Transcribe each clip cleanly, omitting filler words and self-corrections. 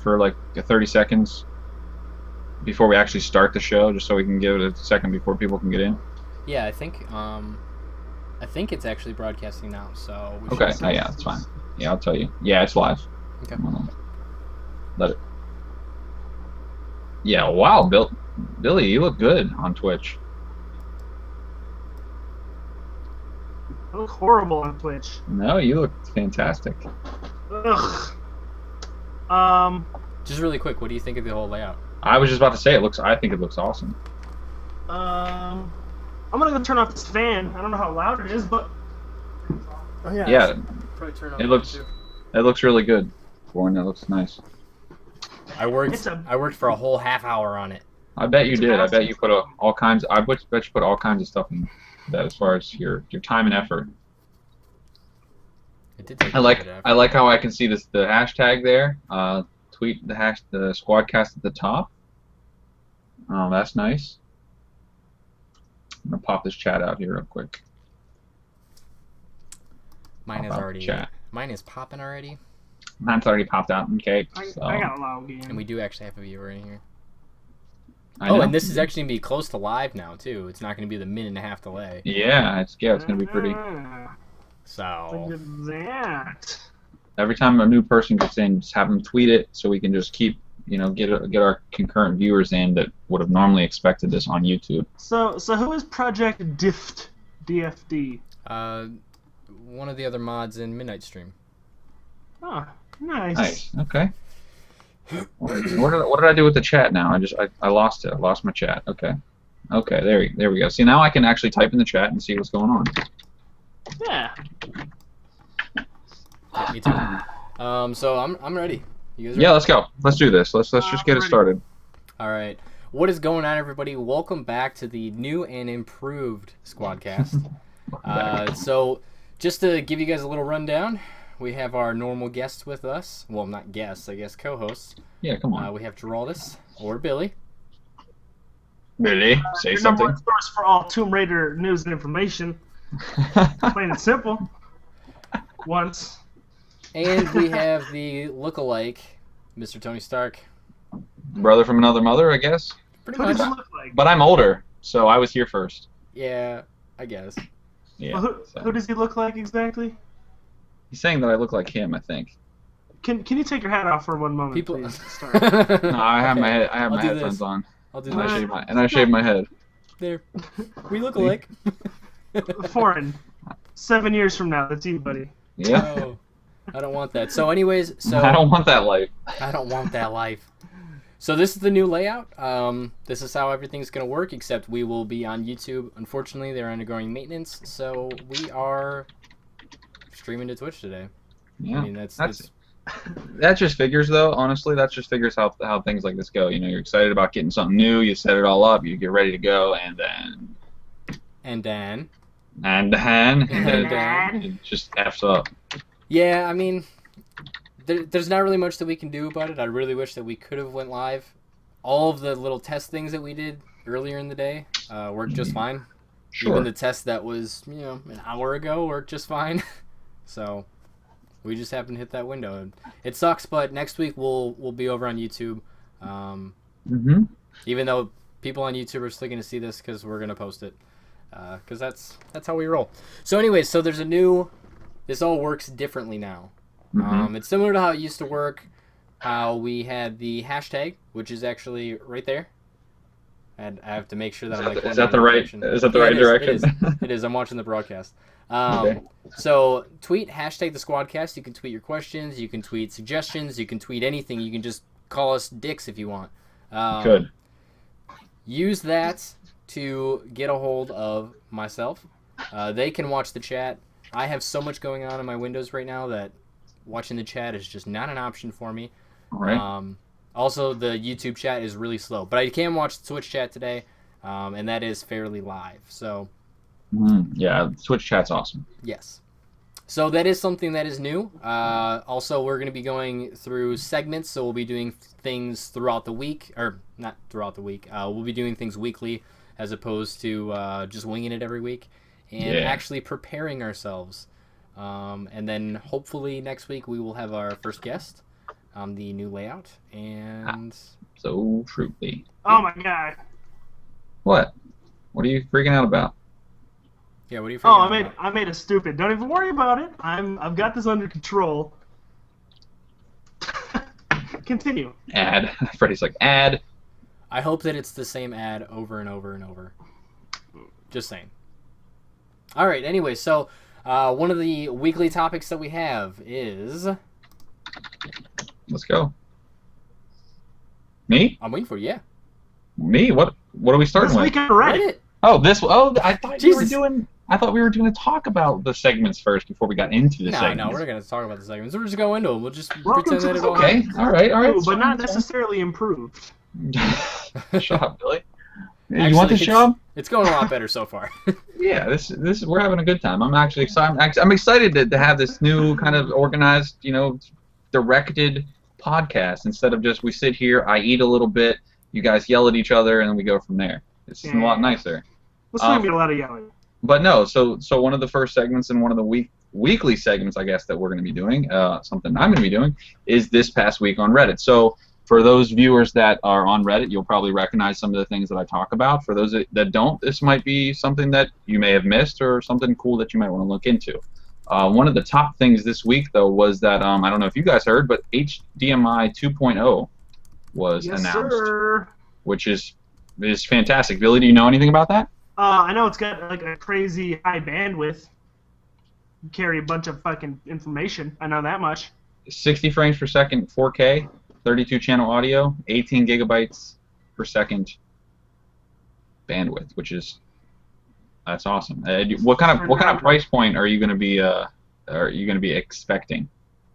for like 30 seconds before we actually start the show, just so we can give it a second before people can get in? Yeah, I think it's actually broadcasting now, so we Okay. should... Oh, yeah, that's fine. Yeah, I'll tell you. Yeah, it's live. Okay. Let it. Yeah, wow, Billy, you look good on Twitch. I look horrible on Twitch. No, you look fantastic. Ugh. Just really quick, what do you think of the whole layout? I was just about to say I think it looks awesome. I'm gonna go turn off this fan. I don't know how loud it is, but Oh yeah. Yeah, Probably turn it looks really good. Warren, that looks nice. I worked for a whole half hour on it. I bet you It's did. I awesome. bet you put all kinds. I bet you put all kinds of stuff in that, as far as your time and effort. It did take I a like bit of effort. I like how I can see the hashtag there. Tweet the Squadcast at the top. That's nice. I'm gonna pop this chat out here real quick. Mine is Pop out already. chat. Mine is popping already, Mine's already popped out. Okay. I So, got a loud game. and we do actually have a viewer in here. I Oh, know. and this is actually gonna be close to live now too. It's not gonna be the minute and a half delay. Yeah, it's gonna be pretty. So Look at that. Every time a new person gets in, just have them tweet it so we can just keep, get our concurrent viewers in that would have normally expected this on YouTube. So who is Project Dift? DFD. one of the other mods in Midnight Stream. Oh, nice. Nice. Okay. What did I do with the chat now? I lost it. I lost my chat. Okay. Okay. There we go. See, now I can actually type in the chat and see what's going on. Yeah. Yeah, me too. So I'm ready. You guys ready? Yeah, let's go. Let's do this. Let's just get it ready. started. All right. What is going on, everybody? Welcome back to the new and improved Squadcast. So, just to give you guys a little rundown, we have our normal guests with us. Well, not guests, I guess co-hosts. Yeah, come on. We have Geraldus, or Billy. Billy, say Your number something. one source for all Tomb Raider news and information. Plain and simple. Once. And we have the look-alike, Mr. Tony Stark. Brother from another mother, I guess. Pretty Who does he much. look like? But I'm older, so I was here first. Yeah, I guess. Yeah. Well, so. who does he look like exactly? He's saying that I look like him, I think. Can you take your hat off for one moment, People. please? Start. No, I have my head. I have I'll my do headphones this. on, I'll do and that. I shave my head. There. We look alike. Foreign. 7 years from now, that's you, buddy. Yeah. Oh, I don't want that. So, anyways, I don't want that life. I don't want that life. So this is the new layout. This is how everything's going to work, except we will be on YouTube. Unfortunately, they're undergoing maintenance, so we are streaming to Twitch today. Yeah. I mean, that's That just figures, though. Honestly, that just figures how things like this go. You're excited about getting something new. You set it all up. You get ready to go, and then it just f's up. Yeah, I mean, there's not really much that we can do about it. I really wish that we could have went live. All of the little test things that we did earlier in the day worked just fine. Sure. Even the test that was, an hour ago worked just fine. So we just happened to hit that window. It sucks, but next week we'll be over on YouTube. Even though people on YouTube are still going to see this because we're going to post it. Because that's how we roll. So anyways, so there's this all works differently now. It's similar to how it used to work, how we had the hashtag, which is actually right there. And I have to make sure that Is that the right direction? It is. I'm watching the broadcast. Okay. So tweet hashtag the Squadcast. You can tweet your questions. You can tweet suggestions. You can tweet anything. You can just call us dicks if you want. Good. Use that to get a hold of myself. They can watch the chat. I have so much going on in my windows right now that watching the chat is just not an option for me. All right. Also, the YouTube chat is really slow, but I can watch the Twitch chat today, and that is fairly live. So, Yeah, Twitch chat's awesome. yes. So that is something that is new. Also, we're going to be going through segments, so we'll be doing things throughout the week, or not throughout the week. We'll be doing things weekly as opposed to just winging it every week, and actually preparing ourselves. And then hopefully next week we will have our first guest. the new layout, and So truly. Oh my god. What? What are you freaking out about? yeah, what do you? Oh, freaking out about? I made a stupid. Don't even worry about it. I've got this under control. Continue. Ad. Freddy's like, ad. I hope that it's the same ad over and over and over. Just saying. All right. Anyway, so one of the weekly topics that we have is. Let's go. Me? I'm waiting for you. Yeah. Me? What are we starting This with? week on Reddit. Reddit. Oh, this. Oh, I thought Jesus. I thought we were doing to talk about the segments first before we got into the No, segments. we're not going to talk about the segments. We're just going into them. We'll just Welcome pretend to that it the all. Okay. All right. Ooh, it's but fine, not it's fine. necessarily improved. Shut up, Billy. You Actually, want this job? It's going a lot better so far. Yeah, this we're having a good time. I'm actually excited. I'm excited to have this new kind of organized, directed podcast instead of just we sit here, I eat a little bit, you guys yell at each other, and then we go from there. It's a lot nicer. This is going to be a lot of yelling. But no, so one of the first segments and one of the weekly segments, I guess, that we're going to be doing, something I'm going to be doing, is this past week on Reddit. So for those viewers that are on Reddit, you'll probably recognize some of the things that I talk about. For those that don't, this might be something that you may have missed or something cool that you might want to look into. One of the top things this week, though, was that, I don't know if you guys heard, but HDMI 2.0 was announced, Sir. which is fantastic. Billy, do you know anything about that? I know it's got like a crazy high bandwidth. You carry a bunch of fucking information. I know that much. 60 frames per second, 4K, 32 channel audio, 18 gigabytes per second bandwidth, that's awesome. What kind of price point are you going to be expecting?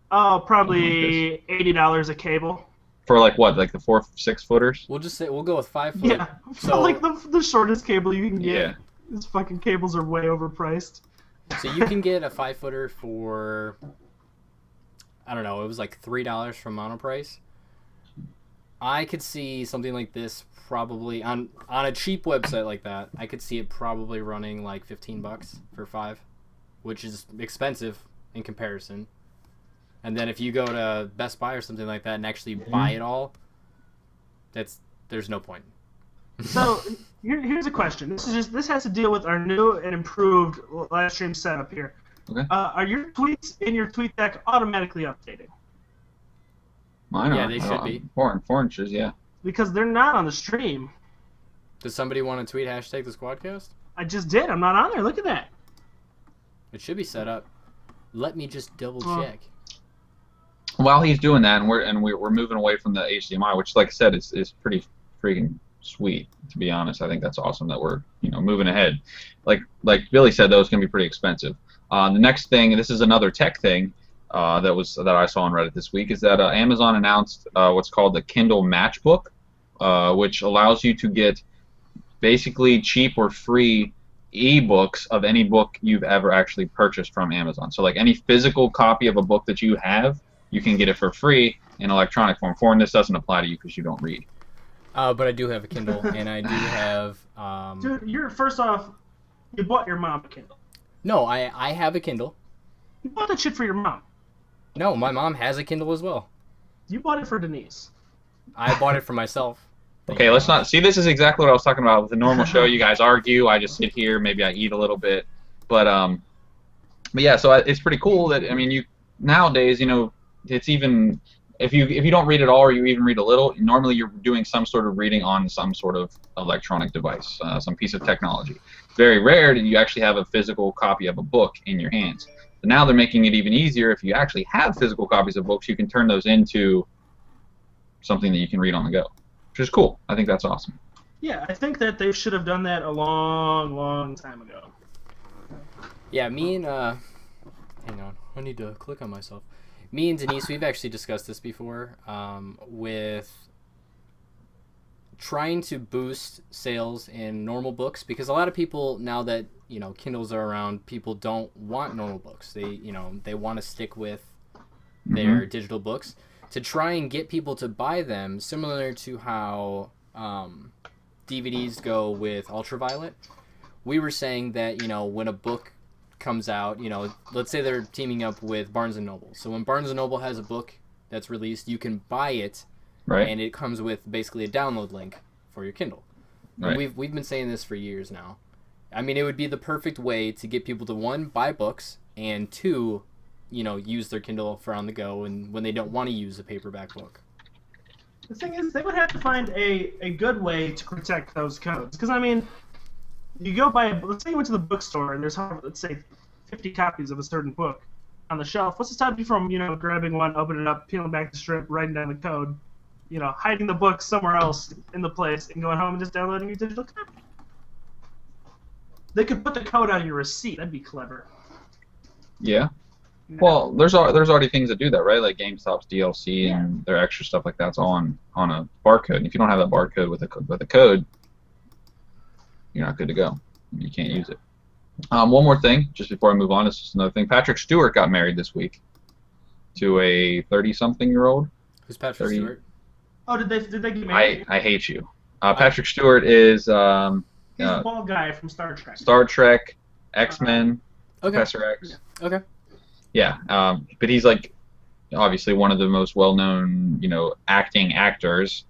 Oh, probably $80 a cable. For like what, like the 4-6 footers? We'll go with 5 foot. Yeah, So like the shortest cable you can get. Yeah. These fucking cables are way overpriced. So you can get a 5 footer for, I don't know, it was like $3 from Monoprice. I could see something like this probably on a cheap website like that. I could see it probably running like $15 for 5, which is expensive in comparison. And then if you go to Best Buy or something like that and actually buy it all, there's no point. So here's a question. This has to deal with our new and improved live stream setup here. Okay. Are your tweets in your tweet deck automatically updated? Mine are. Yeah, they should be. 4 inches, yeah. Because they're not on the stream. Does somebody want to tweet hashtag the Squadcast? I just did. I'm not on there. Look at that. It should be set up. Let me just double check. While he's doing that, and we're moving away from the HDMI, which, like I said, is pretty freaking sweet. To be honest, I think that's awesome that we're moving ahead. Like Billy said, those can be pretty expensive. The next thing, and this is another tech thing that I saw on Reddit this week, is that Amazon announced what's called the Kindle Matchbook, which allows you to get basically cheap or free ebooks of any book you've ever actually purchased from Amazon. So like any physical copy of a book that you have, you can get it for free in electronic form. Foreign, this doesn't apply to you because you don't read. But I do have a Kindle, and I do have. Dude, first off, you bought your mom a Kindle. No, I have a Kindle. You bought that shit for your mom. No, my mom has a Kindle as well. You bought it for Denise. I bought it for myself. Okay, let's not see. This is exactly what I was talking about with the normal show. You guys argue. I just sit here. Maybe I eat a little bit, but yeah. So it's pretty cool that you nowadays it's even if you don't read at all or you even read a little. Normally you're doing some sort of reading on some sort of electronic device, some piece of technology. Very rare that you actually have a physical copy of a book in your hands. But now they're making it even easier. If you actually have physical copies of books, you can turn those into something that you can read on the go, which is cool. I think that's awesome. Yeah, I think that they should have done that a long, long time ago. Yeah, me and hang on, I need to click on myself. Me and Denise, we've actually discussed this before, with trying to boost sales in normal books, because a lot of people, now that Kindles are around, people don't want normal books. They want to stick with their digital books, to try and get people to buy them, similar to how DVDs go with Ultraviolet. We were saying that when a book comes out, let's say they're teaming up with Barnes & Noble. So when Barnes & Noble has a book that's released, you can buy it, Right. and it comes with basically a download link for your Kindle. And Right. we've been saying this for years now. I mean, it would be the perfect way to get people to, one, buy books, and two, use their Kindle for on the go and when they don't want to use a paperback book. The thing is, they would have to find a good way to protect those codes. Because, I mean, you go buy let's say you went to the bookstore and there's, let's say, 50 copies of a certain book on the shelf. What's to stop you from, grabbing one, opening it up, peeling back the strip, writing down the code, hiding the book somewhere else in the place, and going home and just downloading your digital copy? They could put the code on your receipt. That'd be clever. Yeah. Well, there's already things that do that, right? Like GameStop's DLC and their extra stuff like that's all on a barcode. And if you don't have that barcode with a code, you're not good to go. You can't use it. One more thing, just before I move on, this is another thing. Patrick Stewart got married this week to a 30-something-year-old. Who's Patrick Stewart? Oh, did they get married? I hate you. Patrick Stewart is He's the bald guy from Star Trek. Star Trek, X-Men, Okay. Professor X. Okay. Yeah, but he's like obviously one of the most well-known, acting actors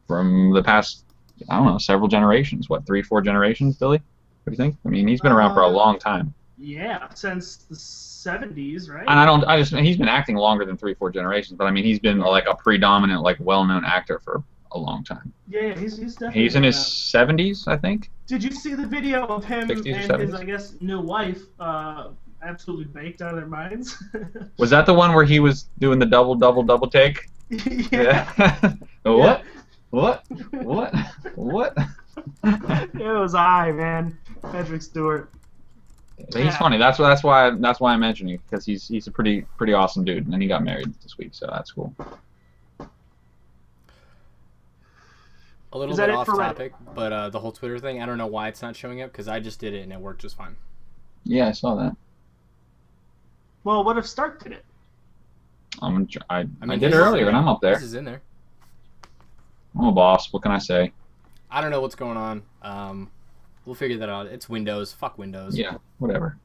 from the past, I don't know, several generations. What, 3-4 generations, Billy? What do you think? I mean, he's been around for a long time. Yeah, since the 70s, right? And he's been acting longer than 3-4 generations, but I mean, he's been like a predominant, like well-known actor for a long time. Yeah, he's definitely. He's in his 70s, I think. Did you see the video of him 60s or and 70s? his, I guess, new wife absolutely baked out of their minds? Was that the one where he was doing the double take? Yeah. What? What? What? It was man. Patrick Stewart. But he's funny. That's why I'm mentioning it, because he's a pretty awesome dude, and he got married this week, so that's cool. A little bit off topic, but the whole Twitter thing, I don't know why it's not showing up, because I just did it and it worked just fine. Yeah, I saw that. Well, what if Stark did it? I did it earlier, and I'm up there. This is in there. I'm a boss. What can I say? I don't know what's going on. We'll figure that out. It's Windows. Fuck Windows. Yeah, whatever.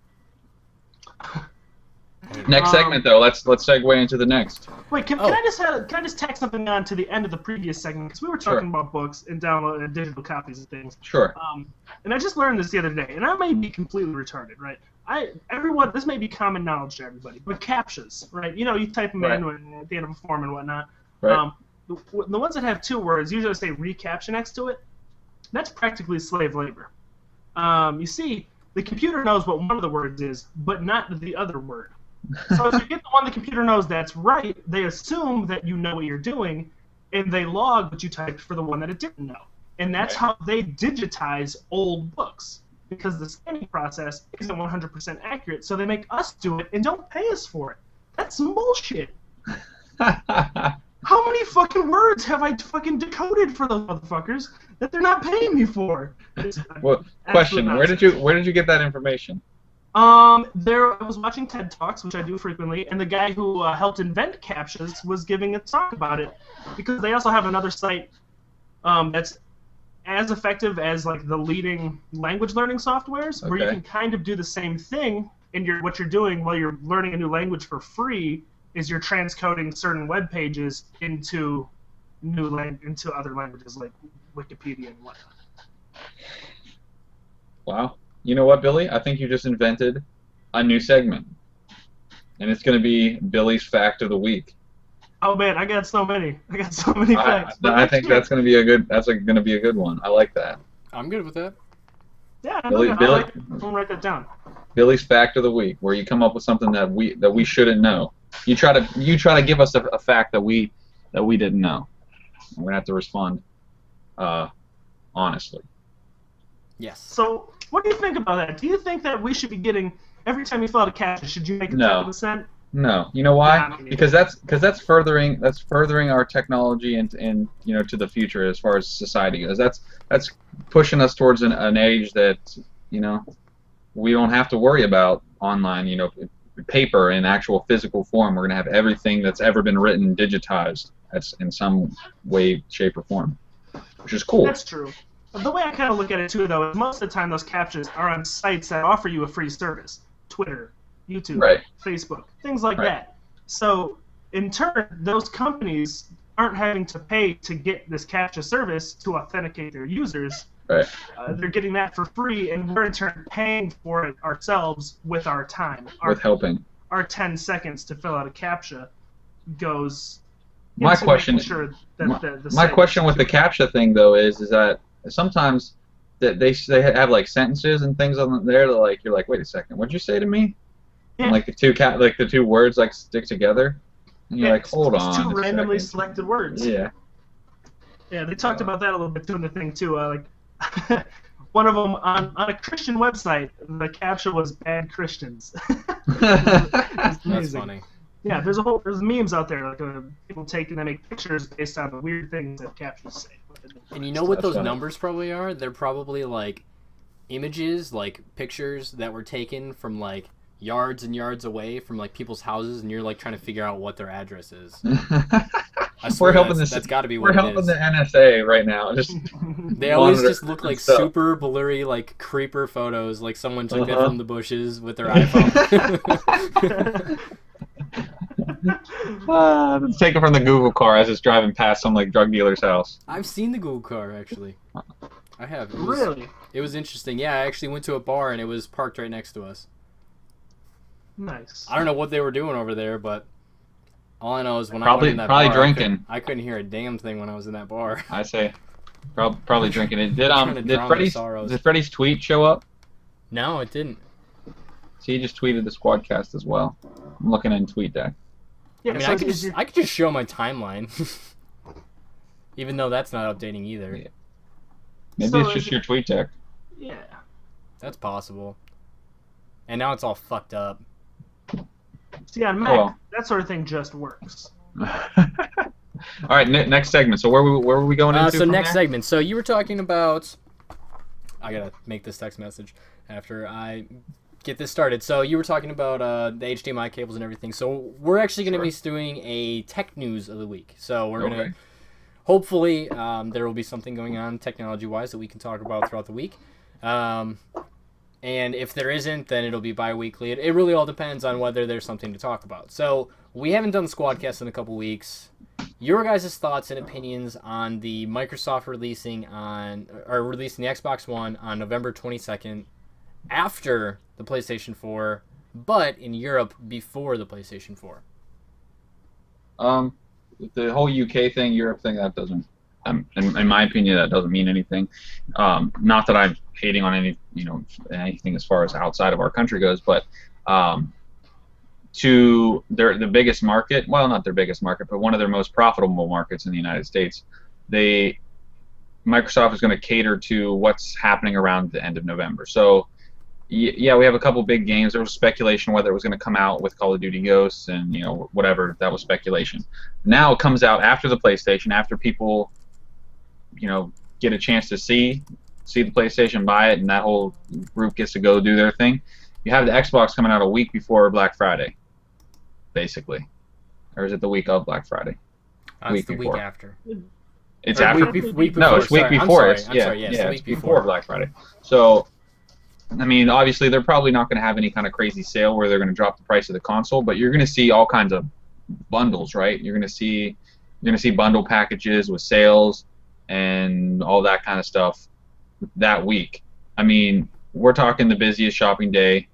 Next segment, though. Let's segue into the next. Wait, can I just tack something on to the end of the previous segment? Because we were talking about books and download and digital copies of things. Sure. And I just learned this the other day, and I may be completely retarded, right? This may be common knowledge to everybody, but captchas, right? You type them in at the end of a form and whatnot. Right. The ones that have 2 words usually say reCAPTCHA next to it. That's practically slave labor. You see, the computer knows what one of the words is, but not the other word. So if you get the one the computer knows that's right, they assume that you know what you're doing, and they log what you typed for the one that it didn't know. And that's how they digitize old books, because the scanning process isn't 100% accurate, so they make us do it and don't pay us for it. That's some bullshit. How many fucking words have I fucking decoded for those motherfuckers that they're not paying me for? Well, question: Where did you get that information? I was watching TED Talks, which I do frequently, and the guy who helped invent captchas was giving a talk about it, because they also have another site that's as effective as like the leading language learning softwares, where you can kind of do the same thing, and what you're doing while you're learning a new language for free is you're transcoding certain web pages into into other languages like Wikipedia and whatnot. Wow. You know what, Billy? I think you just invented a new segment, and it's going to be Billy's Fact of the Week. Oh man, I got so many facts. I think that's going to be a good one. I like that. I'm good with that. Yeah, I'm Billy, gonna write that down. Billy's Fact of the Week, where you come up with something that we shouldn't know. You try to give us a fact that we didn't know. We're gonna have to respond honestly. Yes. So, what do you think about that? Do you think that we should be getting every time you fill out a captcha, should you make a 10%? No. You know why? Because that's furthering our technology and to the future as far as society goes. That's pushing us towards an age that we don't have to worry about online. Paper in actual physical form. We're gonna have everything that's ever been written digitized. That's in some way, shape, or form, which is cool. That's true. The way I kind of look at it too, though, is most of the time those captchas are on sites that offer you a free service. Twitter, YouTube, Facebook, things like that. So in turn, those companies aren't having to pay to get this CAPTCHA service to authenticate their users. Right. They're getting that for free, and we're in turn paying for it ourselves with our time. With helping. Our 10 seconds to fill out a CAPTCHA goes. My question. Sure that my question with the CAPTCHA thing though is that sometimes that they have like sentences and things on there that like you're like, wait a second, what'd you say to me? Yeah. And like the two words like stick together, and you're like, hold on. It's two randomly selected words. Yeah. Yeah, they talked about that a little bit too in the thing too. Like one of them on a Christian website, the CAPTCHA was "bad Christians." That's funny. Yeah, there's memes out there like people taking and make pictures based on the weird things that CAPTCHAs say. And you know what those numbers probably are? They're probably like images, like pictures that were taken from like yards and yards away from like people's houses, and you're like trying to figure out what their address is. I swear that's got to be what it is. We're helping the NSA right now. Just they always just look like super blurry, like creeper photos, like someone took it from the bushes with their iPhone. Let's take it from the Google car as it's driving past some like drug dealer's house. I've seen the Google car actually. I have. Really? It was interesting. Yeah, I actually went to a bar and it was parked right next to us. Nice. I don't know what they were doing over there, but all I know is when I went in that probably bar, drinking. I couldn't hear a damn thing when I was in that bar. I say, probably drinking. It did Freddie's tweet show up? No, it didn't. So he just tweeted the Squadcast as well. I'm looking in TweetDeck. Yeah, I mean, I could just show my timeline, even though that's not updating either. Yeah. Maybe it's just your TweetDeck. Yeah. That's possible. And now it's all fucked up. See, on Mac, that sort of thing just works. All right, next segment. So where were we going into? So next segment. So you were talking about. I gotta make this text message after I get this started. So you were talking about the HDMI cables and everything. So we're actually going to be doing a tech news of the week. So we're going to hopefully there will be something going on technology-wise that we can talk about throughout the week. And if there isn't, then it'll be bi-weekly. It really all depends on whether there's something to talk about. So we haven't done the Squadcast in a couple weeks. Your guys' thoughts and opinions on the Microsoft releasing the Xbox One on November 22nd after the PlayStation 4, but in Europe before the PlayStation 4. The whole UK thing, Europe thing, that doesn't. In my opinion, that doesn't mean anything. Not that I'm hating on anything as far as outside of our country goes, but to the biggest market, well, not their biggest market, but one of their most profitable markets in the United States, Microsoft is going to cater to what's happening around the end of November. So, yeah, we have a couple big games. There was speculation whether it was going to come out with Call of Duty Ghosts and whatever. That was speculation. Now it comes out after the PlayStation, after people get a chance to see the PlayStation, buy it, and that whole group gets to go do their thing. You have the Xbox coming out a week before Black Friday, basically. Or is it the week of Black Friday? It's the week after. It's after? Week before. No, it's week before. I'm sorry. It's before Black Friday. So, I mean, obviously they're probably not going to have any kind of crazy sale where they're going to drop the price of the console, but you're going to see all kinds of bundles, right? You're going to see bundle packages with sales and all that kind of stuff that week. I mean, we're talking the busiest shopping day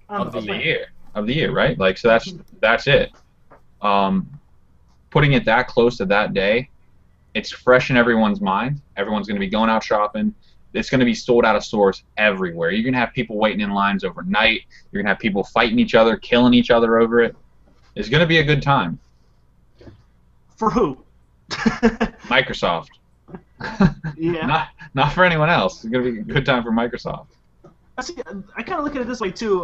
of the year, right? Like, so that's it. Putting it that close to that day, it's fresh in everyone's mind. Everyone's going to be going out shopping. It's going to be sold out of stores everywhere. You're going to have people waiting in lines overnight. You're going to have people fighting each other, killing each other over it. It's going to be a good time. For who? Microsoft. Yeah. Not for anyone else. It's going to be a good time for Microsoft. I kind of look at it this way, too.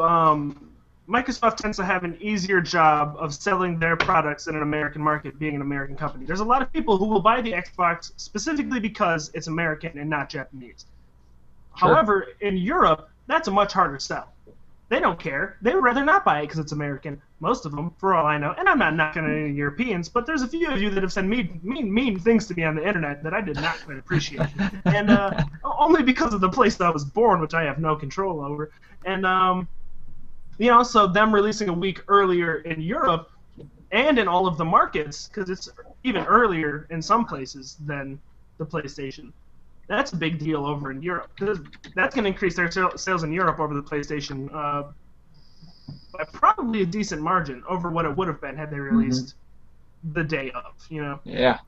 Microsoft tends to have an easier job of selling their products in an American market, being an American company. There's a lot of people who will buy the Xbox specifically because it's American and not Japanese. Sure. However, in Europe, that's a much harder sell. They don't care. They would rather not buy it because it's American. Most of them, for all I know. And I'm not knocking any Europeans, but there's a few of you that have said mean things to me on the internet that I did not quite appreciate. And only because of the place that I was born, which I have no control over. And, so them releasing a week earlier in Europe and in all of the markets, because it's even earlier in some places than the PlayStation. That's a big deal over in Europe. That's going to increase their sales in Europe over the PlayStation by probably a decent margin over what it would have been had they released the day of, you know? Yeah.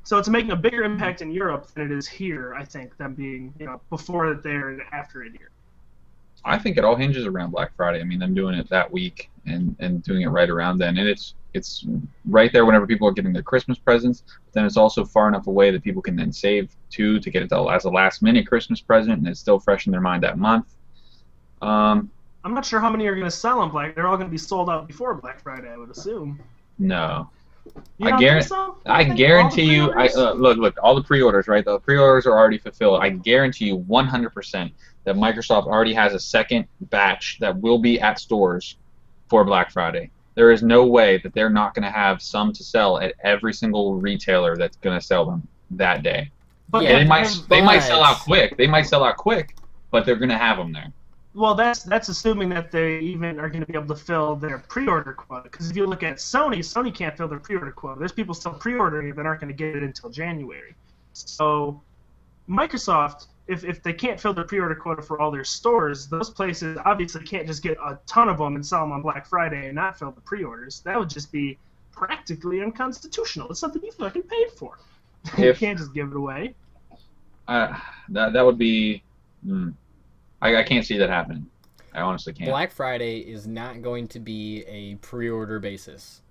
So it's making a bigger impact in Europe than it is here, I think, than being, you know, before it there and after it here. I think it all hinges around Black Friday. I mean, them doing it that week and doing it right around then, and it's right there whenever people are getting their Christmas presents. But then it's also far enough away that people can then save too to get it as a last-minute Christmas present, and it's still fresh in their mind that month. I'm not sure how many are going to sell on Black. They're all going to be sold out before Black Friday, I would assume. No. You don't think so? I guarantee you. Look, all the pre-orders, right? The pre-orders are already fulfilled. I guarantee you 100% that Microsoft already has a second batch that will be at stores for Black Friday. There is no way that they're not going to have some to sell at every single retailer that's going to sell them that day. But yeah, they might sell out quick. They might sell out quick, but they're going to have them there. Well, that's assuming that they even are going to be able to fill their pre-order quota. Because if you look at Sony can't fill their pre-order quota. There's people still pre-ordering it that aren't going to get it until January. So Microsoft, if they can't fill their pre-order quota for all their stores, those places obviously can't just get a ton of them and sell them on Black Friday and not fill the pre-orders. That would just be practically unconstitutional. It's something you fucking paid for. You can't just give it away. That would be... I can't see that happening. I honestly can't. Black Friday is not going to be a pre-order basis.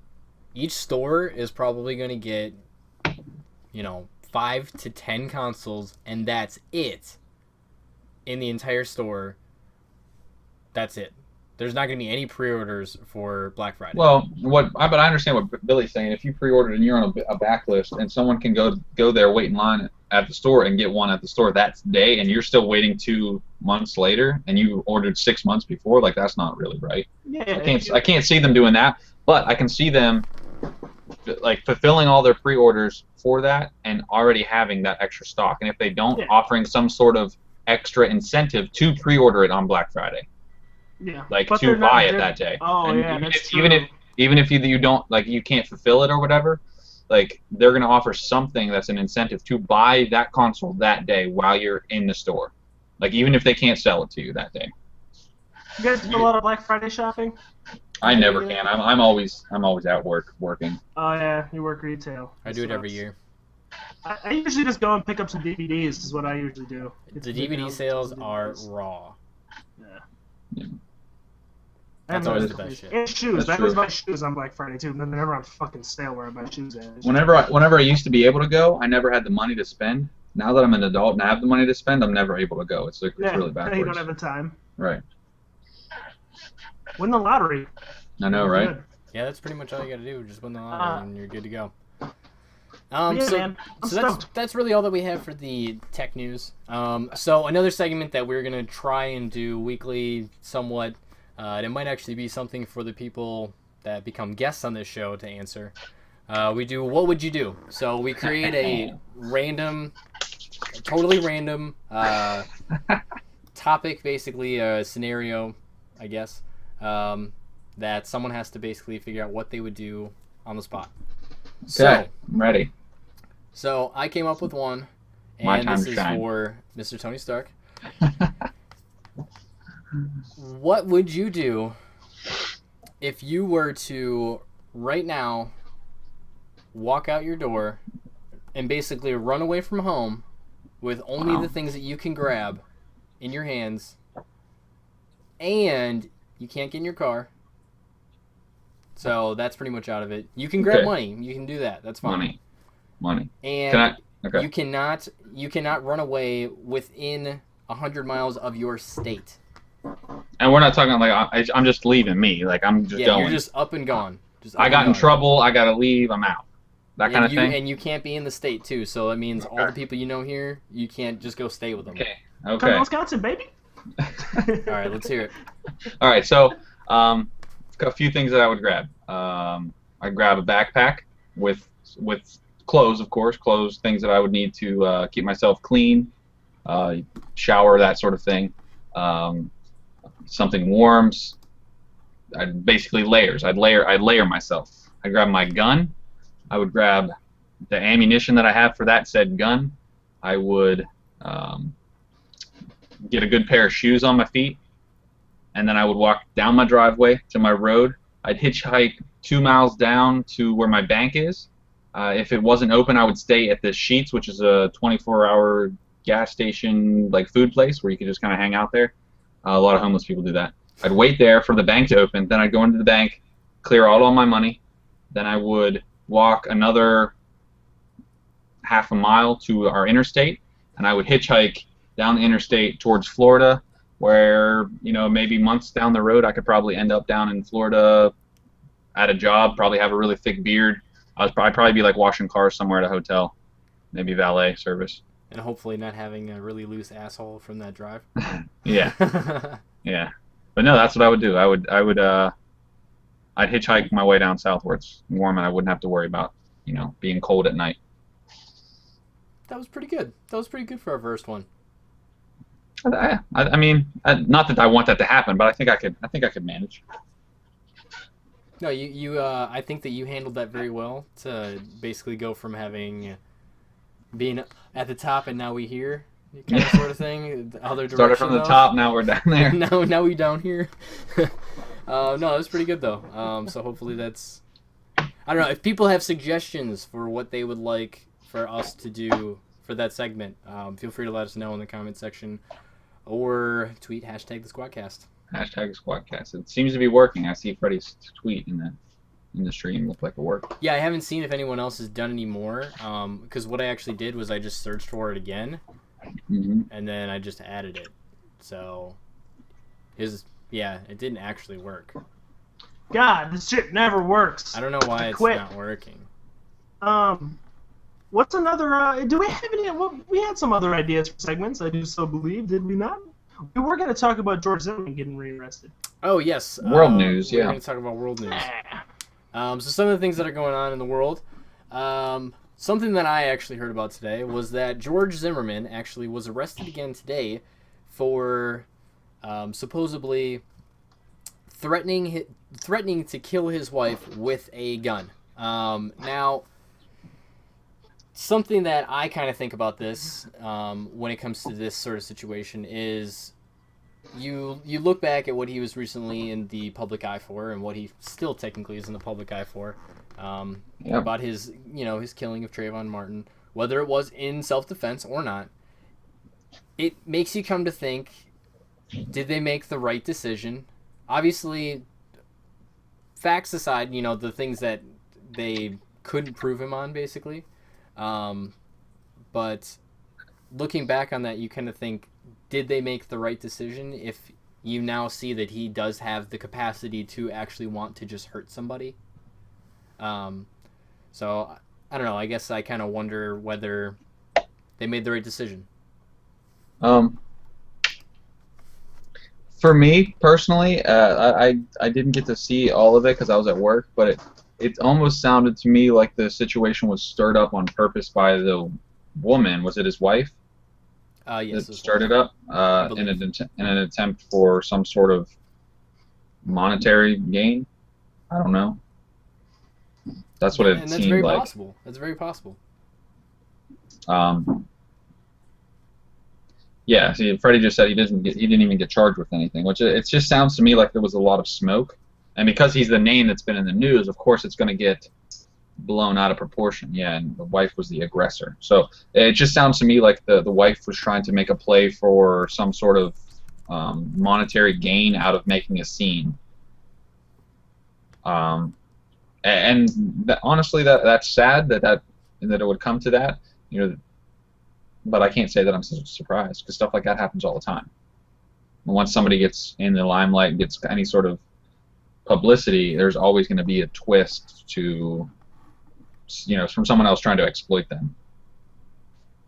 Each store is probably going to get, 5 to 10 consoles, and that's it. In the entire store, that's it. There's not going to be any pre-orders for Black Friday. Well, but I understand what Billy's saying. If you pre-ordered and you're on a backlist, and someone can go there, wait in line at the store, and get one at the store that day, and you're still waiting 2 months later, and you ordered 6 months before, like that's not really right. Yeah, I can't see them doing that, but I can see them like fulfilling all their pre-orders for that and already having that extra stock. And if they don't, offering some sort of extra incentive to pre-order it on Black Friday. Yeah, like to buy it that day. Oh, and yeah, that's true. Even if you don't, like, you can't fulfill it or whatever, like they're gonna offer something that's an incentive to buy that console that day while you're in the store. Like even if they can't sell it to you that day. You guys do a lot of Black Friday shopping? I never can. I'm always at working. Oh yeah, you work retail. I do it every year. I usually just go and pick up some DVDs. Is what I usually do. The DVD sales are raw. Yeah. That's always the best shit. And shoes. That's I always true. buy shoes on Black Friday too. And then they're never on fucking sale where I buy shoes at. Whenever I used to be able to go, I never had the money to spend. Now that I'm an adult and I have the money to spend, I'm never able to go. It's really backwards. You don't have the time. Right. Win the lottery. I know, right? Good. Yeah, that's pretty much all you got to do. Just win the lottery and you're good to go. Man. So that's really all that we have for the tech news. So another segment that we're gonna try and do weekly, somewhat. And it might actually be something for the people that become guests on this show to answer. We do What Would You Do? So we create a totally random topic, basically a scenario, I guess, that someone has to basically figure out what they would do on the spot. Okay, So, I'm ready. So I came up with one, My and time this to is shine. for Mr. Tony Stark. What would you do if you were to, right now, walk out your door and basically run away from home with only the things that you can grab in your hands, and you can't get in your car? So that's pretty much out of it. You can grab money. You can do that. That's fine. Money. And Okay. you cannot run away within 100 miles of your state. And we're not talking like I'm just leaving me. Like I'm just going. You're just up and gone. I got in trouble. I gotta leave. I'm out. That kind of thing. And you can't be in the state too. So that means all the people you know here, you can't just go stay with them. Okay. Come to Wisconsin, baby. All right, let's hear it. All right. So, a few things that I would grab. I'd grab a backpack with clothes, of course, things that I would need to keep myself clean, shower, that sort of thing. Something warm, I'd basically layers. I'd layer myself. I'd grab my gun. I would grab the ammunition that I have for that said gun. I would get a good pair of shoes on my feet, and then I would walk down my driveway to my road. I'd hitchhike 2 miles down to where my bank is. If it wasn't open, I would stay at the Sheets, which is a 24-hour gas station, like food place, where you could just kind of hang out there. A lot of homeless people do that. I'd wait there for the bank to open. Then I'd go into the bank, clear all my money. Then I would walk another half a mile to our interstate, and I would hitchhike down the interstate towards Florida, where, you know, maybe months down the road I could probably end up down in Florida at a job, probably have a really thick beard. I'd probably be like washing cars somewhere at a hotel, maybe valet service. And hopefully not having a really loose asshole from that drive. Yeah. Yeah. But no, that's what I would do. I'd hitchhike my way down south where it's warm and I wouldn't have to worry about, you know, being cold at night. That was pretty good. That was pretty good for our first one. I mean, not that I want that to happen, but I think I could manage. No, I think that you handled that very well to basically go from being at the top and now we here kind of sort of thing. The other direction. Started from the top, now we're down there. now we down here. No, that was pretty good though. So hopefully that's. I don't know if people have suggestions for what they would like for us to do for that segment. Feel free to let us know in the comment section, or tweet # the Squadcast. #Squadcast. It seems to be working. I see Freddie's tweet in the stream. Looked like it worked. Yeah, I haven't seen if anyone else has done any more. Because what I actually did was I just searched for it again, and then I just added it. So, it didn't actually work. God, this shit never works. I don't know why it's not working. What's another? Do we have any? Well, we had some other ideas for segments. I do so believe, did we not? We were going to talk about George Zimmerman getting rearrested. Oh yes, world news. We're going to talk about world news. So some of the things that are going on in the world. Something that I actually heard about today was that George Zimmerman actually was arrested again today for supposedly threatening to kill his wife with a gun. Now, something that I kind of think about this when it comes to this sort of situation is you look back at what he was recently in the public eye for, and what he still technically is in the public eye for, about his killing of Trayvon Martin, whether it was in self-defense or not. It makes you come to think, did they make the right decision? Obviously, facts aside, the things that they couldn't prove him on, basically. But looking back on that, you kind of think, did they make the right decision if you now see that he does have the capacity to actually want to just hurt somebody? So, I don't know. I guess I kind of wonder whether they made the right decision. For me, personally, I didn't get to see all of it because I was at work, but it almost sounded to me like the situation was stirred up on purpose by the woman. Was it his wife? Yes. That stirred it up in an attempt for some sort of monetary gain. I don't know. That's what it seemed like. Possible. That's very possible. Yeah. See, Freddie just said he didn't even get charged with anything, which it just sounds to me like there was a lot of smoke. And because he's the name that's been in the news, of course it's going to get blown out of proportion. Yeah, and the wife was the aggressor. So it just sounds to me like the wife was trying to make a play for some sort of monetary gain out of making a scene. Honestly, that's sad that it would come to that. But I can't say that I'm surprised, because stuff like that happens all the time. And once somebody gets in the limelight and gets any sort of publicity, there's always going to be a twist to, from someone else trying to exploit them.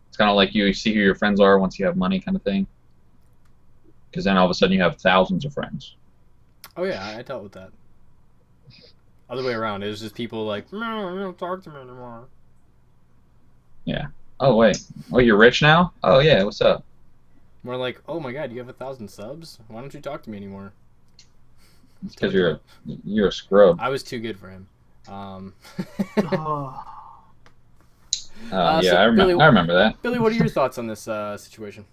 It's kind of like you see who your friends are once you have money, kind of thing. Because then all of a sudden you have thousands of friends. Oh yeah, I dealt with that. Other way around, it was just people like, no, you don't talk to me anymore. Yeah. Oh wait. Oh, you're rich now? Oh yeah. What's up? More like, oh my god, you have 1,000 subs? Why don't you talk to me anymore? It's because you're a scrub. I was too good for him. Oh. Yeah, so I remember that. Billy, what are your thoughts on this situation?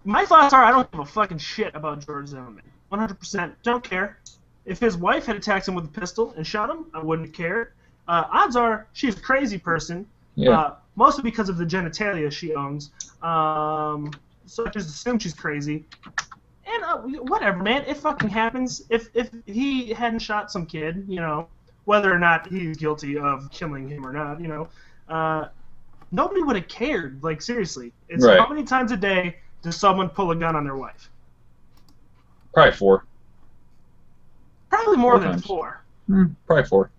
My thoughts are I don't give a fucking shit about George Zimmerman. 100%. Don't care. If his wife had attacked him with a pistol and shot him, I wouldn't care. Odds are she's a crazy person. Yeah. Mostly because of the genitalia she owns. So I just assume she's crazy. And whatever, man. It fucking happens. If he hadn't shot some kid, whether or not he's guilty of killing him or not, nobody would have cared. Like, seriously. It's Right. How many times a day does someone pull a gun on their wife? Probably 4. Probably more 4 than times. 4. Probably 4.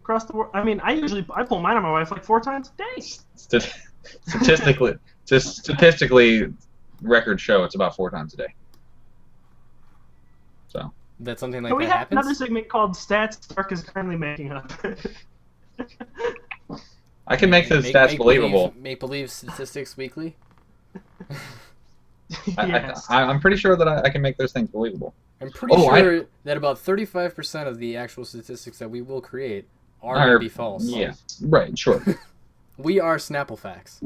Across the world. I mean, I pull mine on my wife like 4 times a day. Statistically, records show it's about 4 times a day. So. That's something like Can we that have happens? another segment called Stats Stark is currently making up? I can make the stats believable. Make believe statistics weekly. Yes. I'm pretty sure that I can make those things believable. I'm pretty sure that about 35% of the actual statistics that we will create are going to be false. Yeah, right, sure. We are Snapple Facts.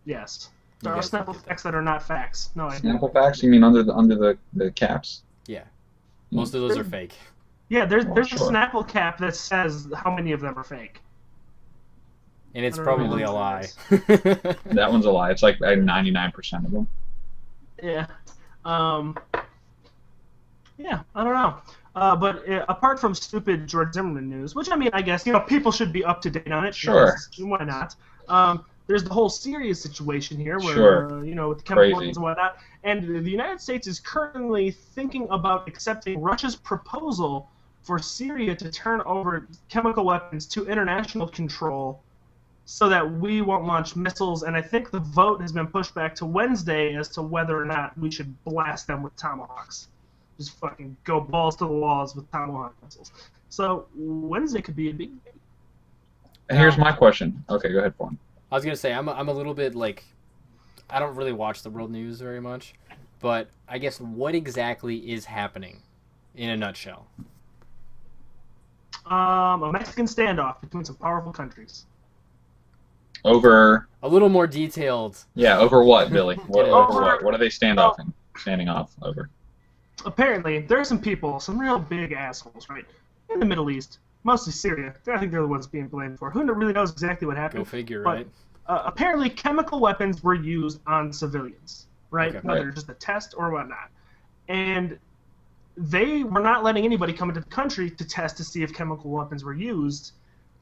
Yes. There are Yes. Snapple facts that are not facts. No idea. Snapple facts? You mean under the caps? Yeah. Most of those are fake. Yeah, there's Sure. a Snapple cap that says how many of them are fake. And it's I don't know probably a what lie. That one's a lie. It's like 99% of them. Yeah. Yeah, I don't know. But apart from stupid George Zimmerman news, which, I mean, I guess, people should be up to date on it. Sure. Why not? There's the whole Syria situation here where, Sure. with the chemical Crazy. weapons and whatnot. And the United States is currently thinking about accepting Russia's proposal for Syria to turn over chemical weapons to international control so that we won't launch missiles. And I think the vote has been pushed back to Wednesday as to whether or not we should blast them with tomahawks. Just fucking go balls to the walls with tomahawk missiles. So Wednesday could be a big day. Here's my question. Okay, go ahead, Fawn. I was going to say, I'm a little bit like, I don't really watch the world news very much, but I guess what exactly is happening in a nutshell? A Mexican standoff between some powerful countries. Over. A little more detailed. Yeah, over what, Billy? Over Over- what? What are they standing off over? Apparently, there are some people, some real big assholes, right, in the Middle East, mostly Syria. I think they're the ones being blamed for. Who really knows exactly what happened? Go figure, but, right? Apparently, chemical weapons were used on civilians, right? Okay. Whether Right. just a test or whatnot. And they were not letting anybody come into the country to test to see if chemical weapons were used.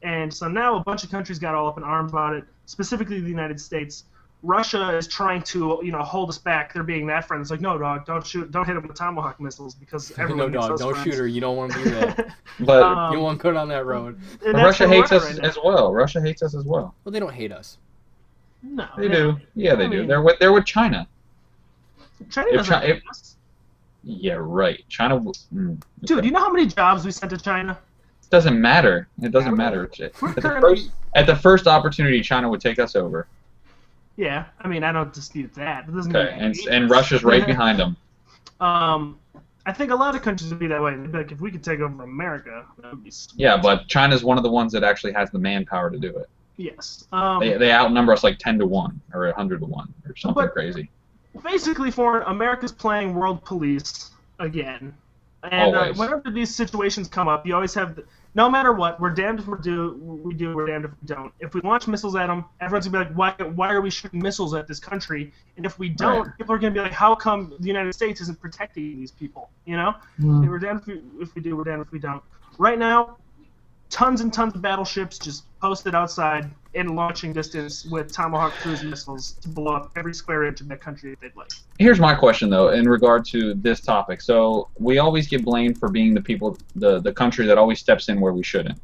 And so now a bunch of countries got all up in arms about it, specifically the United States. Russia is trying to, hold us back. They're being that friend. It's like, no, dog, don't shoot, don't hit them with tomahawk missiles because everyone No, needs dog, those don't friends. shoot her. You don't want to do that. But You don't want to go down that road. And that's Russia where hates we're at us right now. as well. Russia hates us as well. Well, they don't hate us. No, They do. Yeah, they I do. mean- They're with China. China If doesn't Chi- hate if- us. Yeah, right. China. Dude, you know how many jobs we sent to China? Doesn't matter. It doesn't matter. We're At the currently- at the first opportunity, China would take us over. Yeah, I mean, I don't dispute that. It doesn't Okay, mean and they hate and us. Russia's right behind them. I think a lot of countries would be that way. They'd be like, if we could take over America, that would be sweet. Yeah, but China's one of the ones that actually has the manpower to do it. Yes. They outnumber us like 10-1 or 100-1 or something But- crazy. Basically, for America's playing world police again. And Always. whenever these situations come up, you always have, no matter what, we're damned if we're damned if we don't. If we launch missiles at them, everyone's going to be like, why are we shooting missiles at this country? And if we don't, Right. people are going to be like, how come the United States isn't protecting these people? We're damned if we do, we're damned if we don't. Right now, tons and tons of battleships just posted outside in launching distance with Tomahawk cruise missiles to blow up every square inch of that country if they'd like. Here's my question though, in regard to this topic. So we always get blamed for being the people, the country that always steps in where we shouldn't.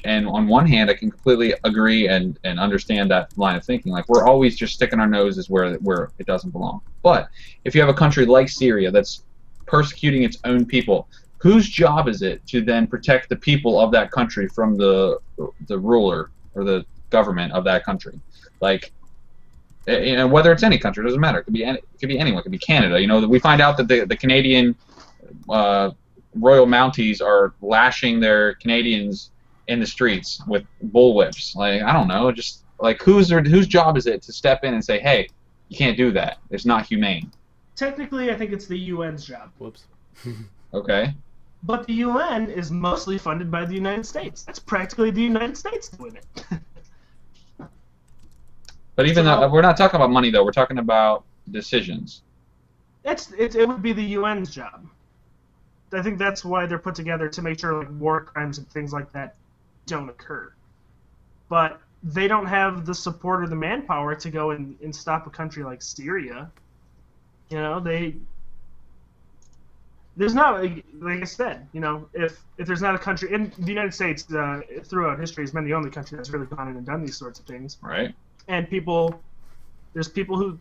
And on one hand, I can completely agree and understand that line of thinking. Like we're always just sticking our noses where it doesn't belong. But if you have a country like Syria that's persecuting its own people, whose job is it to then protect the people of that country from the ruler or the government of that country? Like, whether it's any country, it doesn't matter. It could be anyone. It could be Canada. We find out that the Canadian Royal Mounties are lashing their Canadians in the streets with bullwhips. Like, I don't know, just like whose job is it to step in and say, hey, you can't do that. It's not humane. Technically, I think it's the UN's job. Whoops. Okay. But the UN is mostly funded by the United States. That's practically the United States doing it. But even though we're not talking about money, though, we're talking about decisions. It would be the UN's job. I think that's why they're put together, to make sure like war crimes and things like that don't occur. But they don't have the support or the manpower to go and stop a country like Syria. You know, there's not, like I said, you know, if there's not a country, in the United States throughout history has been the only country that's really gone in and done these sorts of things. Right. And there's people who,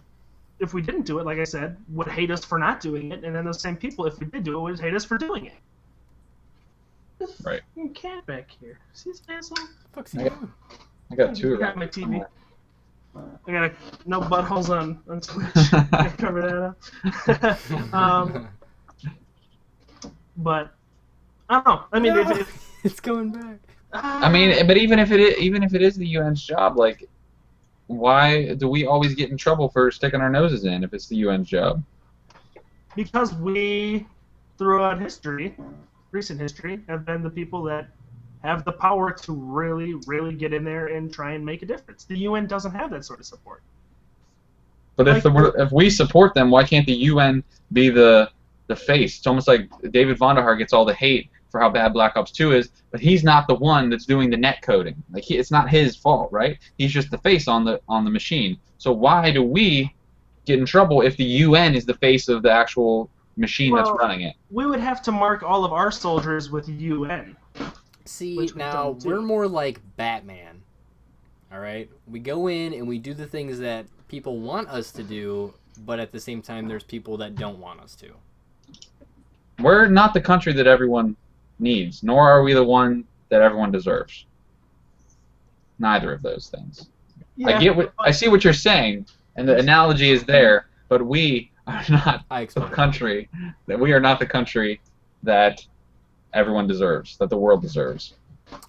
if we didn't do it, like I said, would hate us for not doing it, and then those same people, if we did do it, would hate us for doing it. Right. Cat back here. See this asshole? Fuck's he doing? I got two I of got them. my TV. I got no buttholes on Twitch. I cover that up. But I don't know. I mean, No, if it's going back. I mean, but even if it is the UN's job, like, why do we always get in trouble for sticking our noses in if it's the UN's job? because we, throughout history, recent history, have been the people that have the power to really, really get in there and try and make a difference. The UN doesn't have that sort of support. But if we support them, why can't the UN be the face? It's almost like David Vonderhaar gets all the hate for how bad Black Ops 2 is, but he's not the one that's doing the net coding. Like it's not his fault, right? He's just the face on the machine. So why do we get in trouble if the UN is the face of the actual machine that's running it? We would have to mark all of our soldiers with UN. See, now we're more like Batman. All right, we go in and we do the things that people want us to do, but at the same time, there's people that don't want us to. We're not the country that everyone needs, nor are we the one that everyone deserves. Neither of those things. Yeah, I see what you're saying, and the analogy is there, but we are not the country we are not the country that everyone deserves, that the world deserves.